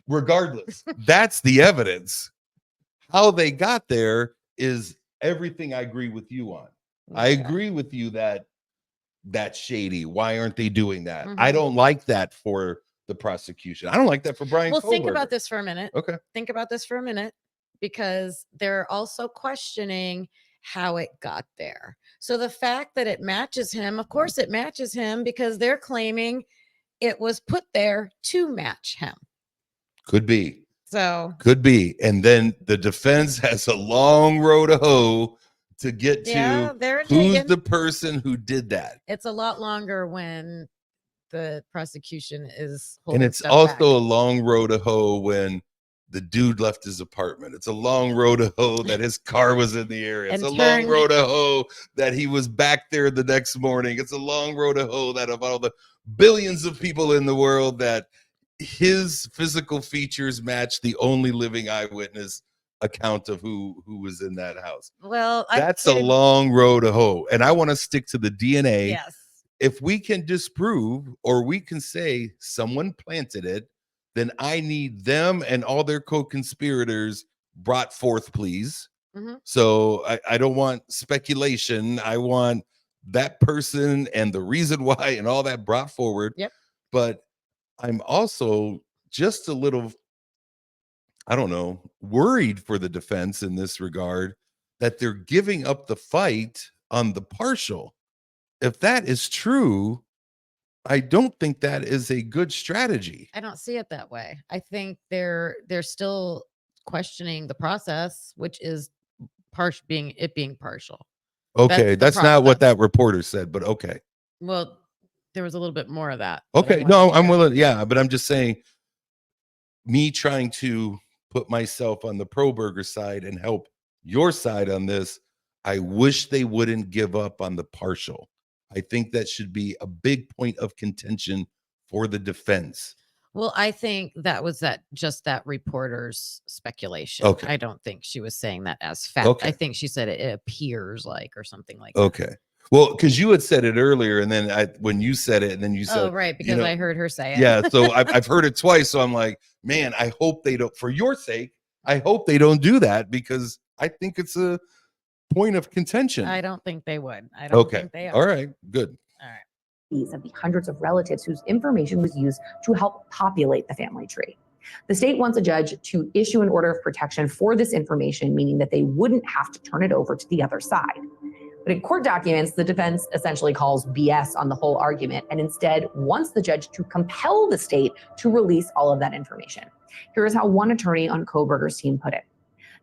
Regardless, that's the evidence. How they got there is everything I agree with you on. Okay. I agree with you that that's shady. Why aren't they doing that? Mm-hmm. I don't like that for the prosecution. I don't like that for Bryan. Well, think about this for a minute. Okay. Think about this for a minute, because they're also questioning how it got there. So the fact that it matches him, of course it matches him, because they're claiming it was put there to match him. Could be. So could be. And then the defense has a long road to hoe to get to who's the person who did that. It's a lot longer when the prosecution is holding, and it's also a long road to hoe when the dude left his apartment. It's a long road to hoe that his car was in the area. It's a long road to hoe that he was back there the next morning. It's a long road to hoe that of all the billions of people in the world, that his physical features match the only living eyewitness account of who was in that house. Well, that's a long road to hoe. And I want to stick to the DNA. Yes. If we can disprove, or we can say someone planted it, then I need them and all their co-conspirators brought forth, please. Mm-hmm. So I don't want speculation. I want that person and the reason why and all that brought forward. Yep. But I'm also just a little, I don't know, worried for the defense in this regard, that they're giving up the fight on the partial. If that is true, I don't think that is a good strategy. I don't see it that way. I think they're still questioning the process, which is being partial. Okay, that's not what that reporter said, but okay. Well, there was a little bit more of that. Okay, no, I'm willing. Yeah, but I'm just saying, me trying to put myself on the Kohberger side and help your side on this, I wish they wouldn't give up on the partial. I think that should be a big point of contention for the defense. Well, I think that was just that reporter's speculation. Okay. I don't think she was saying that as fact. Okay. I think she said it appears like, or something like that. Okay. Well, because you had said it earlier, and then when you said it, and then you said, "Oh, right," because I heard her say it. Yeah, so I've heard it twice. So I'm like, man, I hope they don't. For your sake, I hope they don't do that, because I think it's a point of contention. I don't think they would. I don't think they are. All right, good. All right. These of the hundreds of relatives whose information was used to help populate the family tree. The state wants a judge to issue an order of protection for this information, meaning that they wouldn't have to turn it over to the other side. But in court documents, the defense essentially calls BS on the whole argument, and instead wants the judge to compel the state to release all of that information. Here is how one attorney on Kohberger's team put it.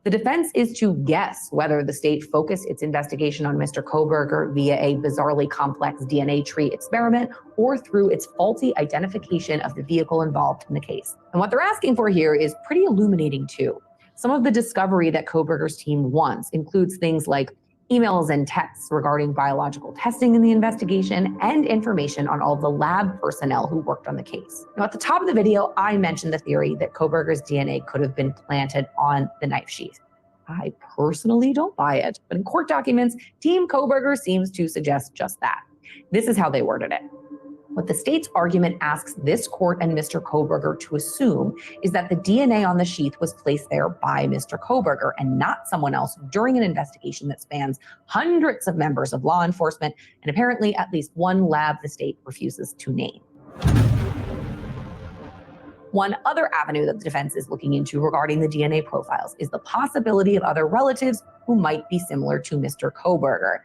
The defense is to guess whether the state focused its investigation on Mr. Kohberger via a bizarrely complex DNA tree experiment or through its faulty identification of the vehicle involved in the case. And what they're asking for here is pretty illuminating too. Some of the discovery that Kohberger's team wants includes things like emails and texts regarding biological testing in the investigation and information on all of the lab personnel who worked on the case. Now, at the top of the video, I mentioned the theory that Kohberger's DNA could have been planted on the knife sheath. I personally don't buy it, but in court documents, Team Kohberger seems to suggest just that. This is how they worded it. What the state's argument asks this court and Mr. Kohberger to assume is that the DNA on the sheath was placed there by Mr. Kohberger and not someone else during an investigation that spans hundreds of members of law enforcement and apparently at least one lab the state refuses to name. One other avenue that the defense is looking into regarding the DNA profiles is the possibility of other relatives who might be similar to Mr. Kohberger.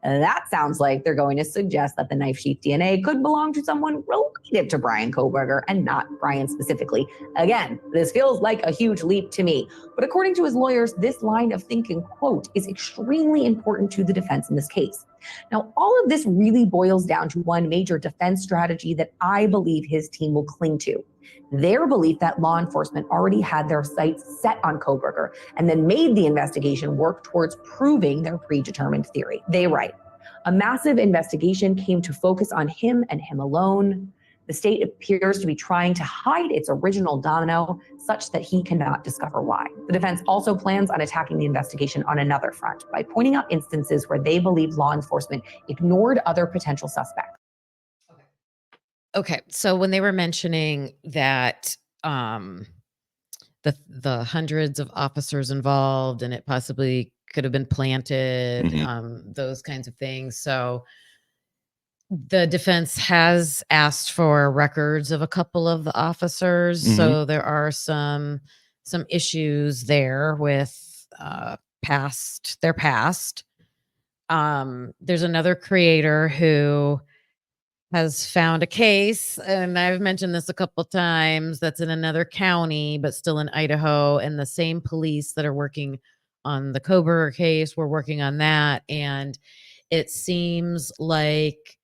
That sounds like they're going to suggest that the knife sheath DNA could belong to someone related to Bryan Kohberger and not Bryan specifically. Again, this feels like a huge leap to me, but according to his lawyers, this line of thinking, quote, is extremely important to the defense in this case. Now, all of this really boils down to one major defense strategy that I believe his team will cling to. Their belief that law enforcement already had their sights set on Kohberger and then made the investigation work towards proving their predetermined theory. They write, a massive investigation came to focus on him and him alone. The state appears to be trying to hide its original domino such that he cannot discover why. The defense also plans on attacking the investigation on another front by pointing out instances where they believe law enforcement ignored other potential suspects. Okay, so when they were mentioning that the hundreds of officers involved and it possibly could have been planted, those kinds of things. So the defense has asked for records of a couple of the officers. So there are some issues there with their past. There's another creator who has found a case, and I've mentioned this a couple times, that's in another county, but still in Idaho, and the same police that are working on the Kohberger case were working on that, and it seems like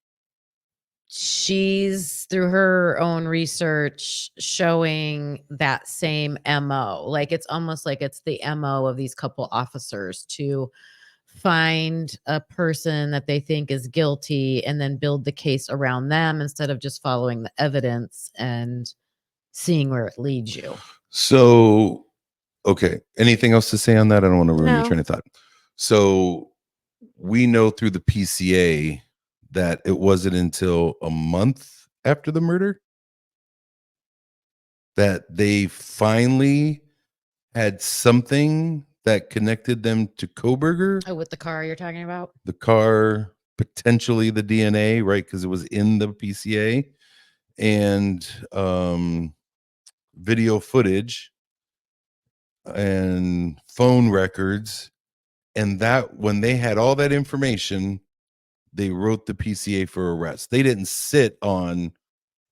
she's, through her own research, showing that same MO. Like, it's almost like it's the MO of these couple officers to find a person that they think is guilty and then build the case around them instead of just following the evidence and seeing where it leads you. So, okay. Anything else to say on that? I don't want to ruin your train of thought. So we know through the PCA that it wasn't until a month after the murder that they finally had something that connected them to Kohberger. Oh, with the car you're talking about? The car, potentially the DNA, right? Because it was in the PCA, and video footage and phone records. And that when they had all that information, they wrote the PCA for arrest. They didn't sit on,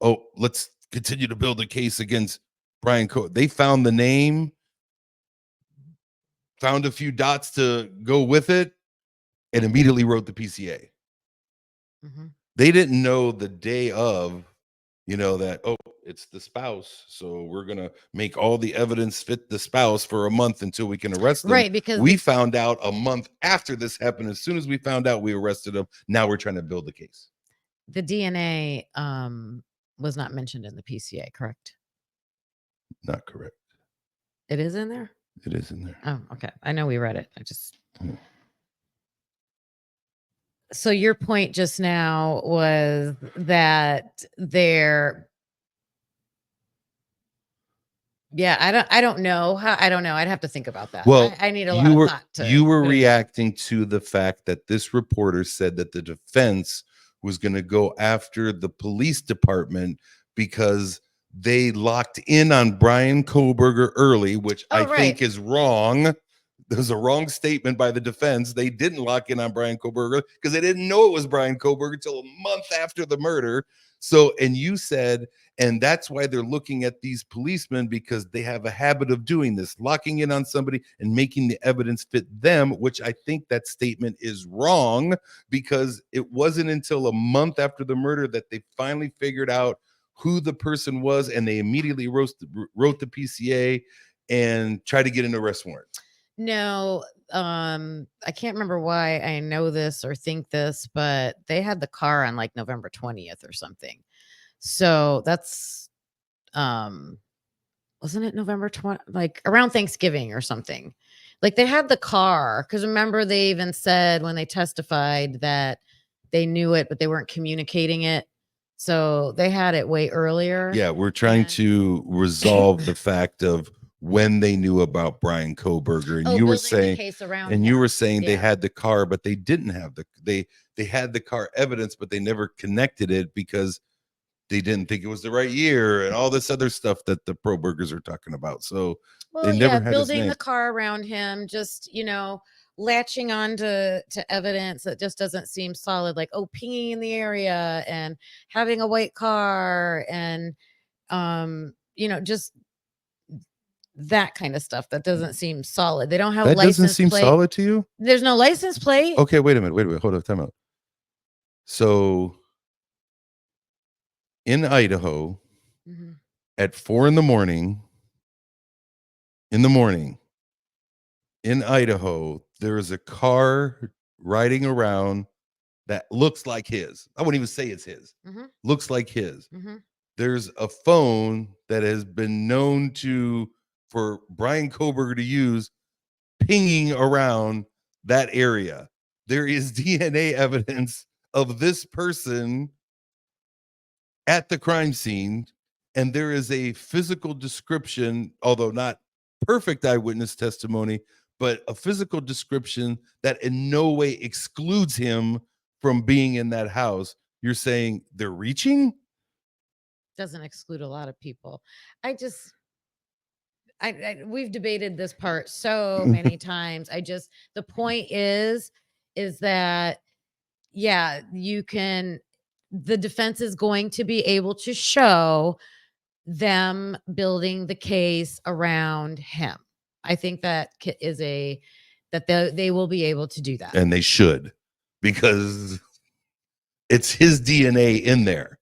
oh, let's continue to build a case against Bryan Kohberger. They found the name, found a few dots to go with it, and immediately wrote the PCA. They didn't know the day of, that, oh, it's the spouse, so we're going to make all the evidence fit the spouse for a month until we can arrest them. Right, because we found out a month after this happened. As soon as we found out, we arrested them. Now we're trying to build the case. The DNA was not mentioned in the PCA, correct? Not correct. It is in there? It is in there. Oh, okay. I know we read it. I just... So your point just now was that they're... Yeah, I don't know. I don't know. I'd have to think about that. Well, I need a lot of thought. You were reacting to the fact that this reporter said that the defense was going to go after the police department because they locked in on Bryan Kohberger early, which I think is wrong. There's a wrong statement by the defense. They didn't lock in on Bryan Kohberger because they didn't know it was Bryan Kohberger until a month after the murder. So, and you said, and that's why they're looking at these policemen, because they have a habit of doing this, locking in on somebody and making the evidence fit them, which I think that statement is wrong, because it wasn't until a month after the murder that they finally figured out who the person was, and they immediately wrote the PCA and tried to get an arrest warrant. No, I can't remember why I know this or think this, but they had the car on like November 20th or something. So that's wasn't it November 20, like around Thanksgiving or something. Like they had the car, because remember they even said when they testified that they knew it, but they weren't communicating it. So they had it way earlier. Yeah, we're trying to resolve the fact of when they knew about Bryan Kohberger, and you were saying, they had the car, but they didn't have they had the car evidence, but they never connected it because they didn't think it was the right year and all this other stuff that the Kohbergers are talking about. So they never had building the car around him, just latching on to evidence that just doesn't seem solid, like pinging in the area and having a white car and just that kind of stuff that doesn't seem solid. They don't have that license doesn't seem plate. solid to you? There's no license plate. Okay, wait a minute. Hold up, time out. So in Idaho, at 4 a.m. in Idaho, there is a car riding around that looks like his. I wouldn't even say it's his. Looks like his. There's a phone that has been known for Bryan Kohberger to use, pinging around that area. There is DNA evidence of this person at the crime scene, and there is a physical description, although not perfect eyewitness testimony, but a physical description that in no way excludes him from being in that house. You're saying they're reaching? Doesn't exclude a lot of people. We've debated this part so many times. The point is that, yeah, the defense is going to be able to show them building the case around him. I think that they will be able to do that. And they should, because it's his DNA in there.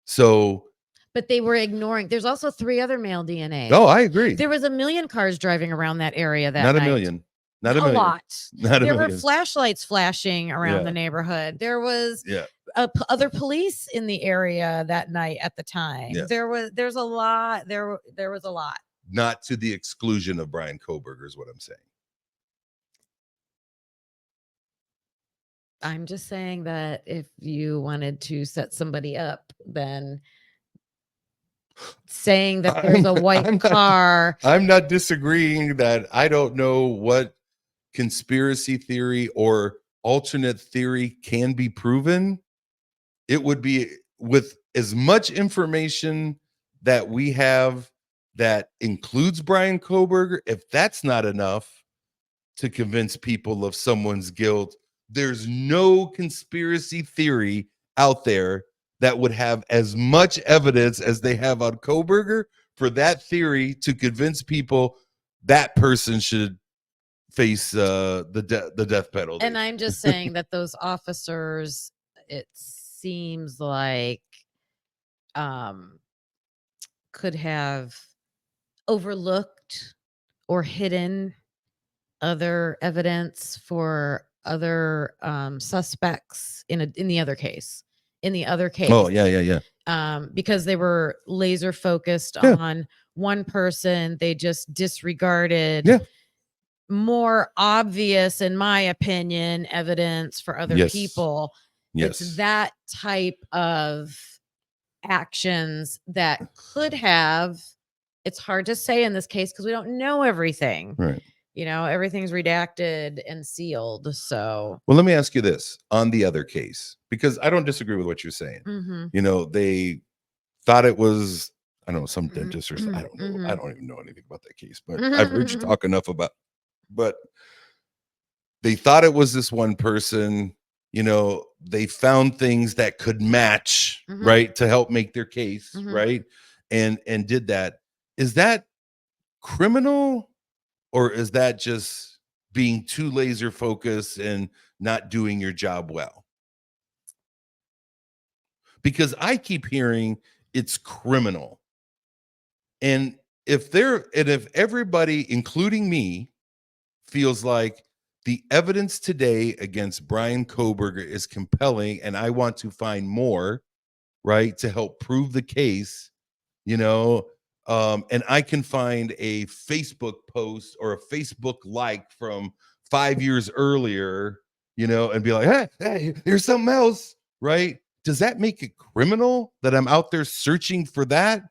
So, but they were ignoring. There's also 3 other male DNA. Oh, I agree. There was a million cars driving around that area that night. Not a million. lot. There were flashlights flashing around the neighborhood. There was other police in the area that night at the time. Yeah. There's a lot. There was a lot. Not to the exclusion of Bryan Kohberger is what I'm saying. I'm just saying that if you wanted to set somebody up, then saying that there's a white car. I'm not disagreeing that I don't know what conspiracy theory or alternate theory can be proven. It would be with as much information that we have that includes Bryan Kohberger. If that's not enough to convince people of someone's guilt, there's no conspiracy theory out there that would have as much evidence as they have on Kohberger for that theory to convince people that person should face the death penalty. And I'm just saying that those officers, it seems like, could have overlooked or hidden other evidence for other suspects in the other case. Oh, yeah. Because they were laser focused on one person, they just disregarded more obvious, in my opinion, evidence for other people. Yes. It's that type of actions that could have. It's hard to say in this case because we don't know everything. Right. Everything's redacted and sealed. So, well, let me ask you this on the other case, because I don't disagree with what you're saying. They thought it was, I don't know, some dentist or something. I don't know. I don't even know anything about that case, but I've heard you talk enough about but they thought it was this one person. They found things that could match, right, to help make their case, right, and did that. Is that criminal, or is that just being too laser focused and not doing your job well? Because I keep hearing it's criminal. And if everybody, including me, feels like the evidence today against Bryan Kohberger is compelling and I want to find more, right, to help prove the case, and I can find a Facebook post or a Facebook like from 5 years earlier, and be like, hey, here's something else, right? Does that make it criminal that I'm out there searching for that?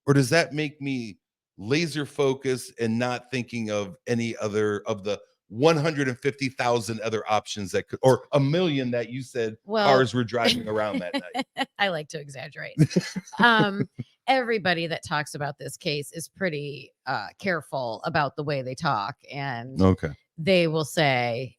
Or does that make me laser focused and not thinking of any other of the 150,000 other options that could, or a million that you said cars were driving around that night? I like to exaggerate. Everybody that talks about this case is pretty careful about the way they talk, and they will say,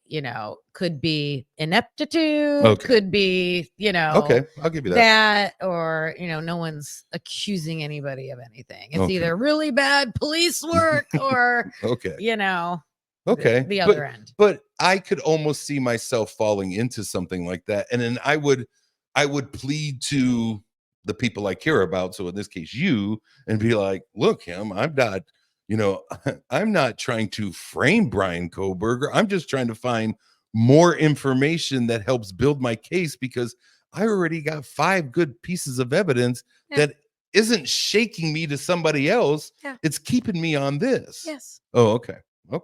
could be ineptitude, could be, okay, I'll give you that, or, no one's accusing anybody of anything. It's either really bad police work or, the other end. But I could almost see myself falling into something like that. And then I would plead to the people I care about, so in this case you, and be like, look, I'm not trying to frame Bryan Kohberger. I'm just trying to find more information that helps build my case, because I already got 5 good pieces of evidence that isn't shaking me to somebody else. It's keeping me on this. Yes. Oh, okay. I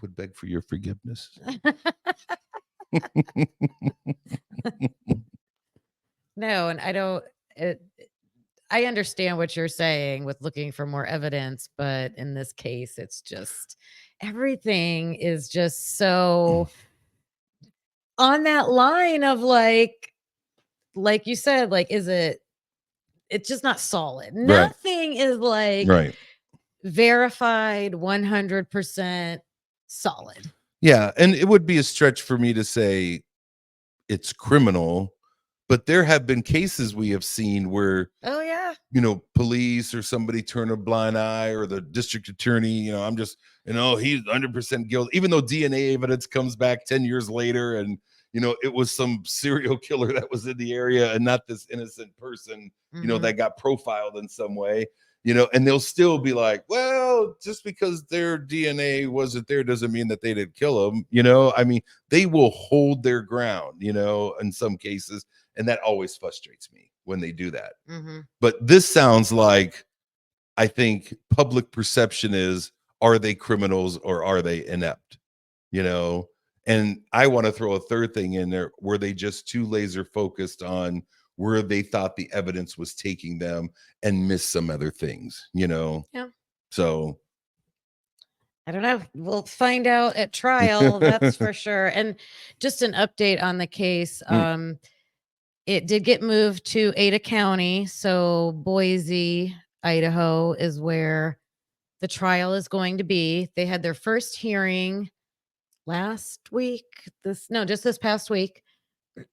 would beg for your forgiveness. No, and I understand what you're saying with looking for more evidence, but in this case, it's just everything is just so on that line of like you said, like, it's just not solid. Right. Nothing is like verified 100% solid. Yeah, and it would be a stretch for me to say it's criminal, but there have been cases we have seen where police or somebody turn a blind eye, or the district attorney, I'm just, he's 100% guilty, even though DNA evidence comes back 10 years later and it was some serial killer that was in the area and not this innocent person, that got profiled in some way. And they'll still be like, well, just because their DNA wasn't there doesn't mean that they didn't kill him. I mean, they will hold their ground, in some cases. And that always frustrates me when they do that. But this sounds like, I think public perception is, are they criminals or are they inept? And I want to throw a third thing in there. Were they just too laser focused on where they thought the evidence was taking them and missed some other things, So I don't know. We'll find out at trial. That's for sure. And just an update on the case. It did get moved to Ada County. So Boise, Idaho is where the trial is going to be. They had their first hearing last week. Just this past week.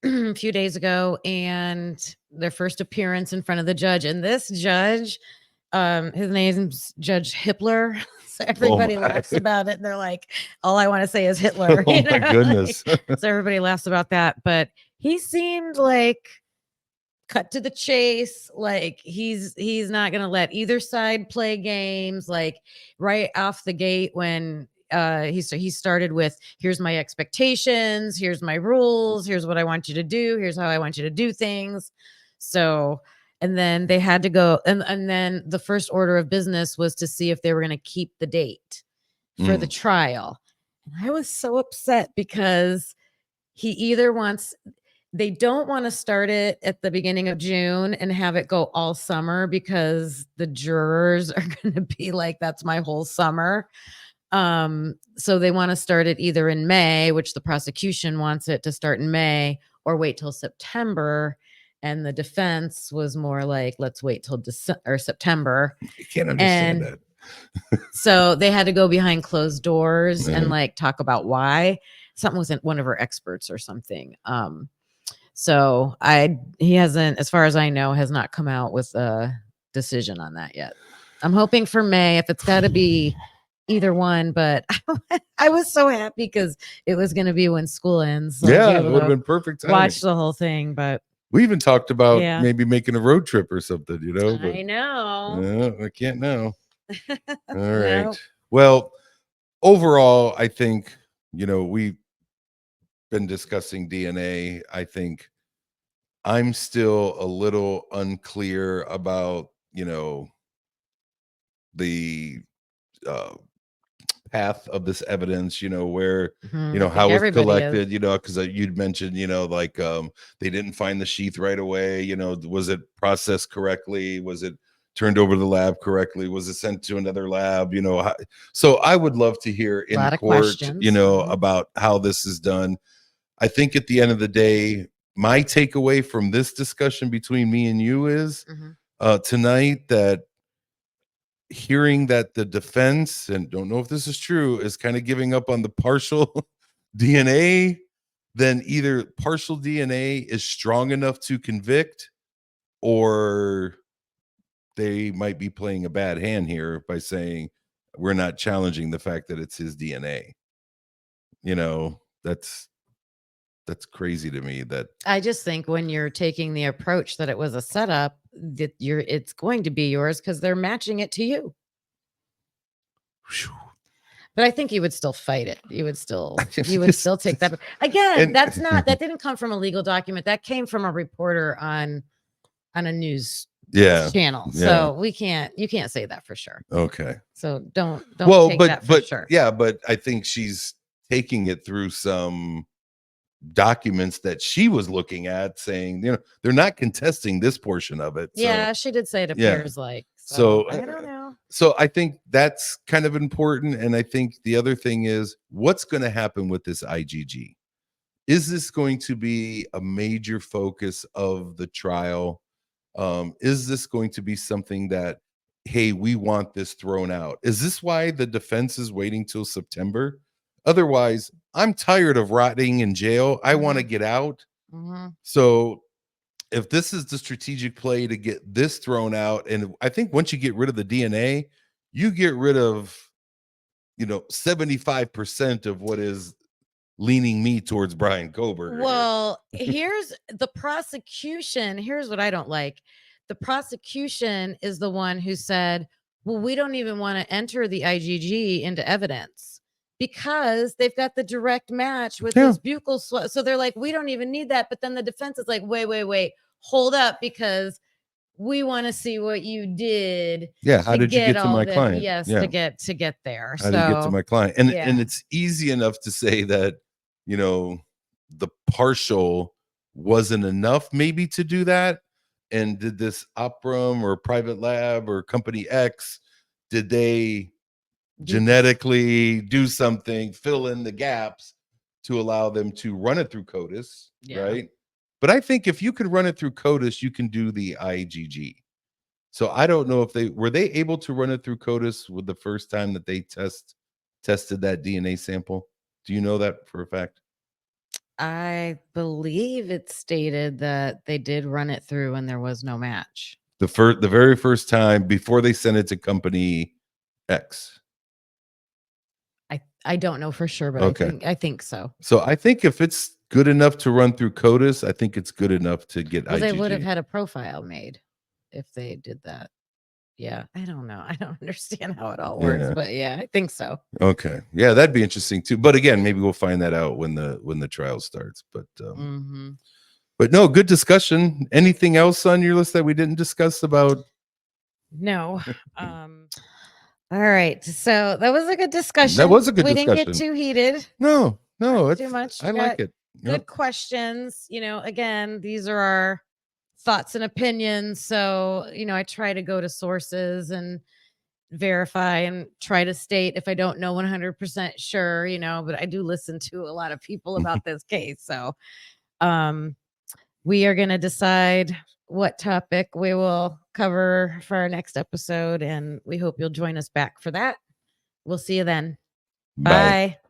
A few days ago, and their first appearance in front of the judge. And this judge, his name's Judge Hippler. So everybody laughs about it. And they're like, all I want to say is Hitler. Oh my goodness. So everybody laughs about that. But he seemed like cut to the chase. Like he's not going to let either side play games. Like right off the gate when he started with, here's my expectations, here's my rules, here's what I want you to do, here's how I want you to do things. So, and then they had to go, and then the first order of business was to see if they were going to keep the date for the trial. And I was so upset because they don't want to start it at the beginning of June and have it go all summer, because the jurors are going to be like, that's my whole summer. So they want to start it either in May, which the prosecution wants it to start in May, or wait till September. And the defense was more like, let's wait till September. I can't understand that. So they had to go behind closed doors and Right. like talk about why. Something was one of her experts or something. So he hasn't, as far as I know, has not come out with a decision on that yet. I'm hoping for May, if it's got to be either one, but I was so happy because it was going to be when school ends. So I'll be Yeah, it able would to have been perfect timing. watch the whole thing, but We even talked about Yeah. maybe making a road trip or something, you know, but I know. I can't now. All right. No. Well, overall, I think, you know, we've been discussing DNA. I think I'm still a little unclear about, you know, the uh path of this evidence, you know, where, Mhm, you I know, think how it's everybody is. collected, you know, because you'd mentioned, you know, like they didn't find the sheath right away, you know, was it processed correctly, was it turned over to the lab correctly, was it sent to another lab, you know, so I would love to hear in Lot of court, questions. you know, Mhm. about how this is done. I think at the end of the day, my takeaway from this discussion between me and you is Mhm. tonight, that hearing that the defense, and don't know if this is true, is kind of giving up on the partial DNA, then either partial DNA is strong enough to convict, or they might be playing a bad hand here by saying we're not challenging the fact that it's his DNA. You know, that's crazy to me. That I just think when you're taking the approach that it was a setup, that it's going to be yours because they're matching it to you. Whew. But I think you would still fight it. You would still Just- take that. Again, and- that didn't come from a legal document. That came from a reporter on a news yeah, channel. yeah. So you can't say that for sure. Okay. So don't Well, take but that for sure. yeah, but I think she's taking it through some documents that she was looking at, saying, you know, they're not contesting this portion of it. So, Yeah, she did say it yeah. appears like. So, I don't know. So I think that's kind of important. And I think the other thing is, what's going to happen with this IgG? Is this going to be a major focus of the trial? Is this going to be something that, hey, we want this thrown out? Is this why the defense is waiting till September? Otherwise, I'm tired of rotting in jail. I want to get out. Mhm. So if this is the strategic play to get this thrown out, and I think once you get rid of the DNA, you get rid of, you know, 75% of what is leaning me towards Bryan Kohberger here. Well, here's the prosecution. Here's what I don't like. The prosecution is the one who said, well, we don't even want to enter the IgG into evidence because they've got the direct match with his buccal swell. So they're like, we don't even need that. But then the defense is like, wait, hold up, because we want to see what you did. Yeah, how did you get to my client? Yes, Yeah. to get there. How did you get to my client? And yeah. and it's easy enough to say that, you know, the partial wasn't enough maybe to do that. And did this Oprum or private lab or company X, did they genetically do something, fill in the gaps to allow them to run it through CODIS, Yeah. right? But I think if you could run it through CODIS, you can do the IgG. So I don't know if they were able to run it through CODIS with the first time that they tested that DNA sample. Do you know that for a fact? I believe it stated that they did run it through and there was no match. The very first time before they sent it to company X. I don't know for sure, but Okay. I think so. So I think if it's good enough to run through CODIS, I think it's good enough to get Well, IgG. they would have had a profile made if they did that. Yeah, I don't know. I don't understand how it all works, Yeah. but yeah, I think so. Okay. Yeah, that'd be interesting too. But again, maybe we'll find that out when the trial starts. But Mhm. but no, good discussion. Anything else on your list that we didn't discuss about? No. All right. So that was a good discussion. That was a good we discussion. didn't get too heated. No, Not it's too much. I like it. Good questions. Again, these are our thoughts and opinions. So, I try to go to sources and verify and try to state if I don't know 100% sure, but I do listen to a lot of people about this case. So, we are going to decide what topic we will cover for our next episode, and we hope you'll join us back for that. We'll see you then. Bye.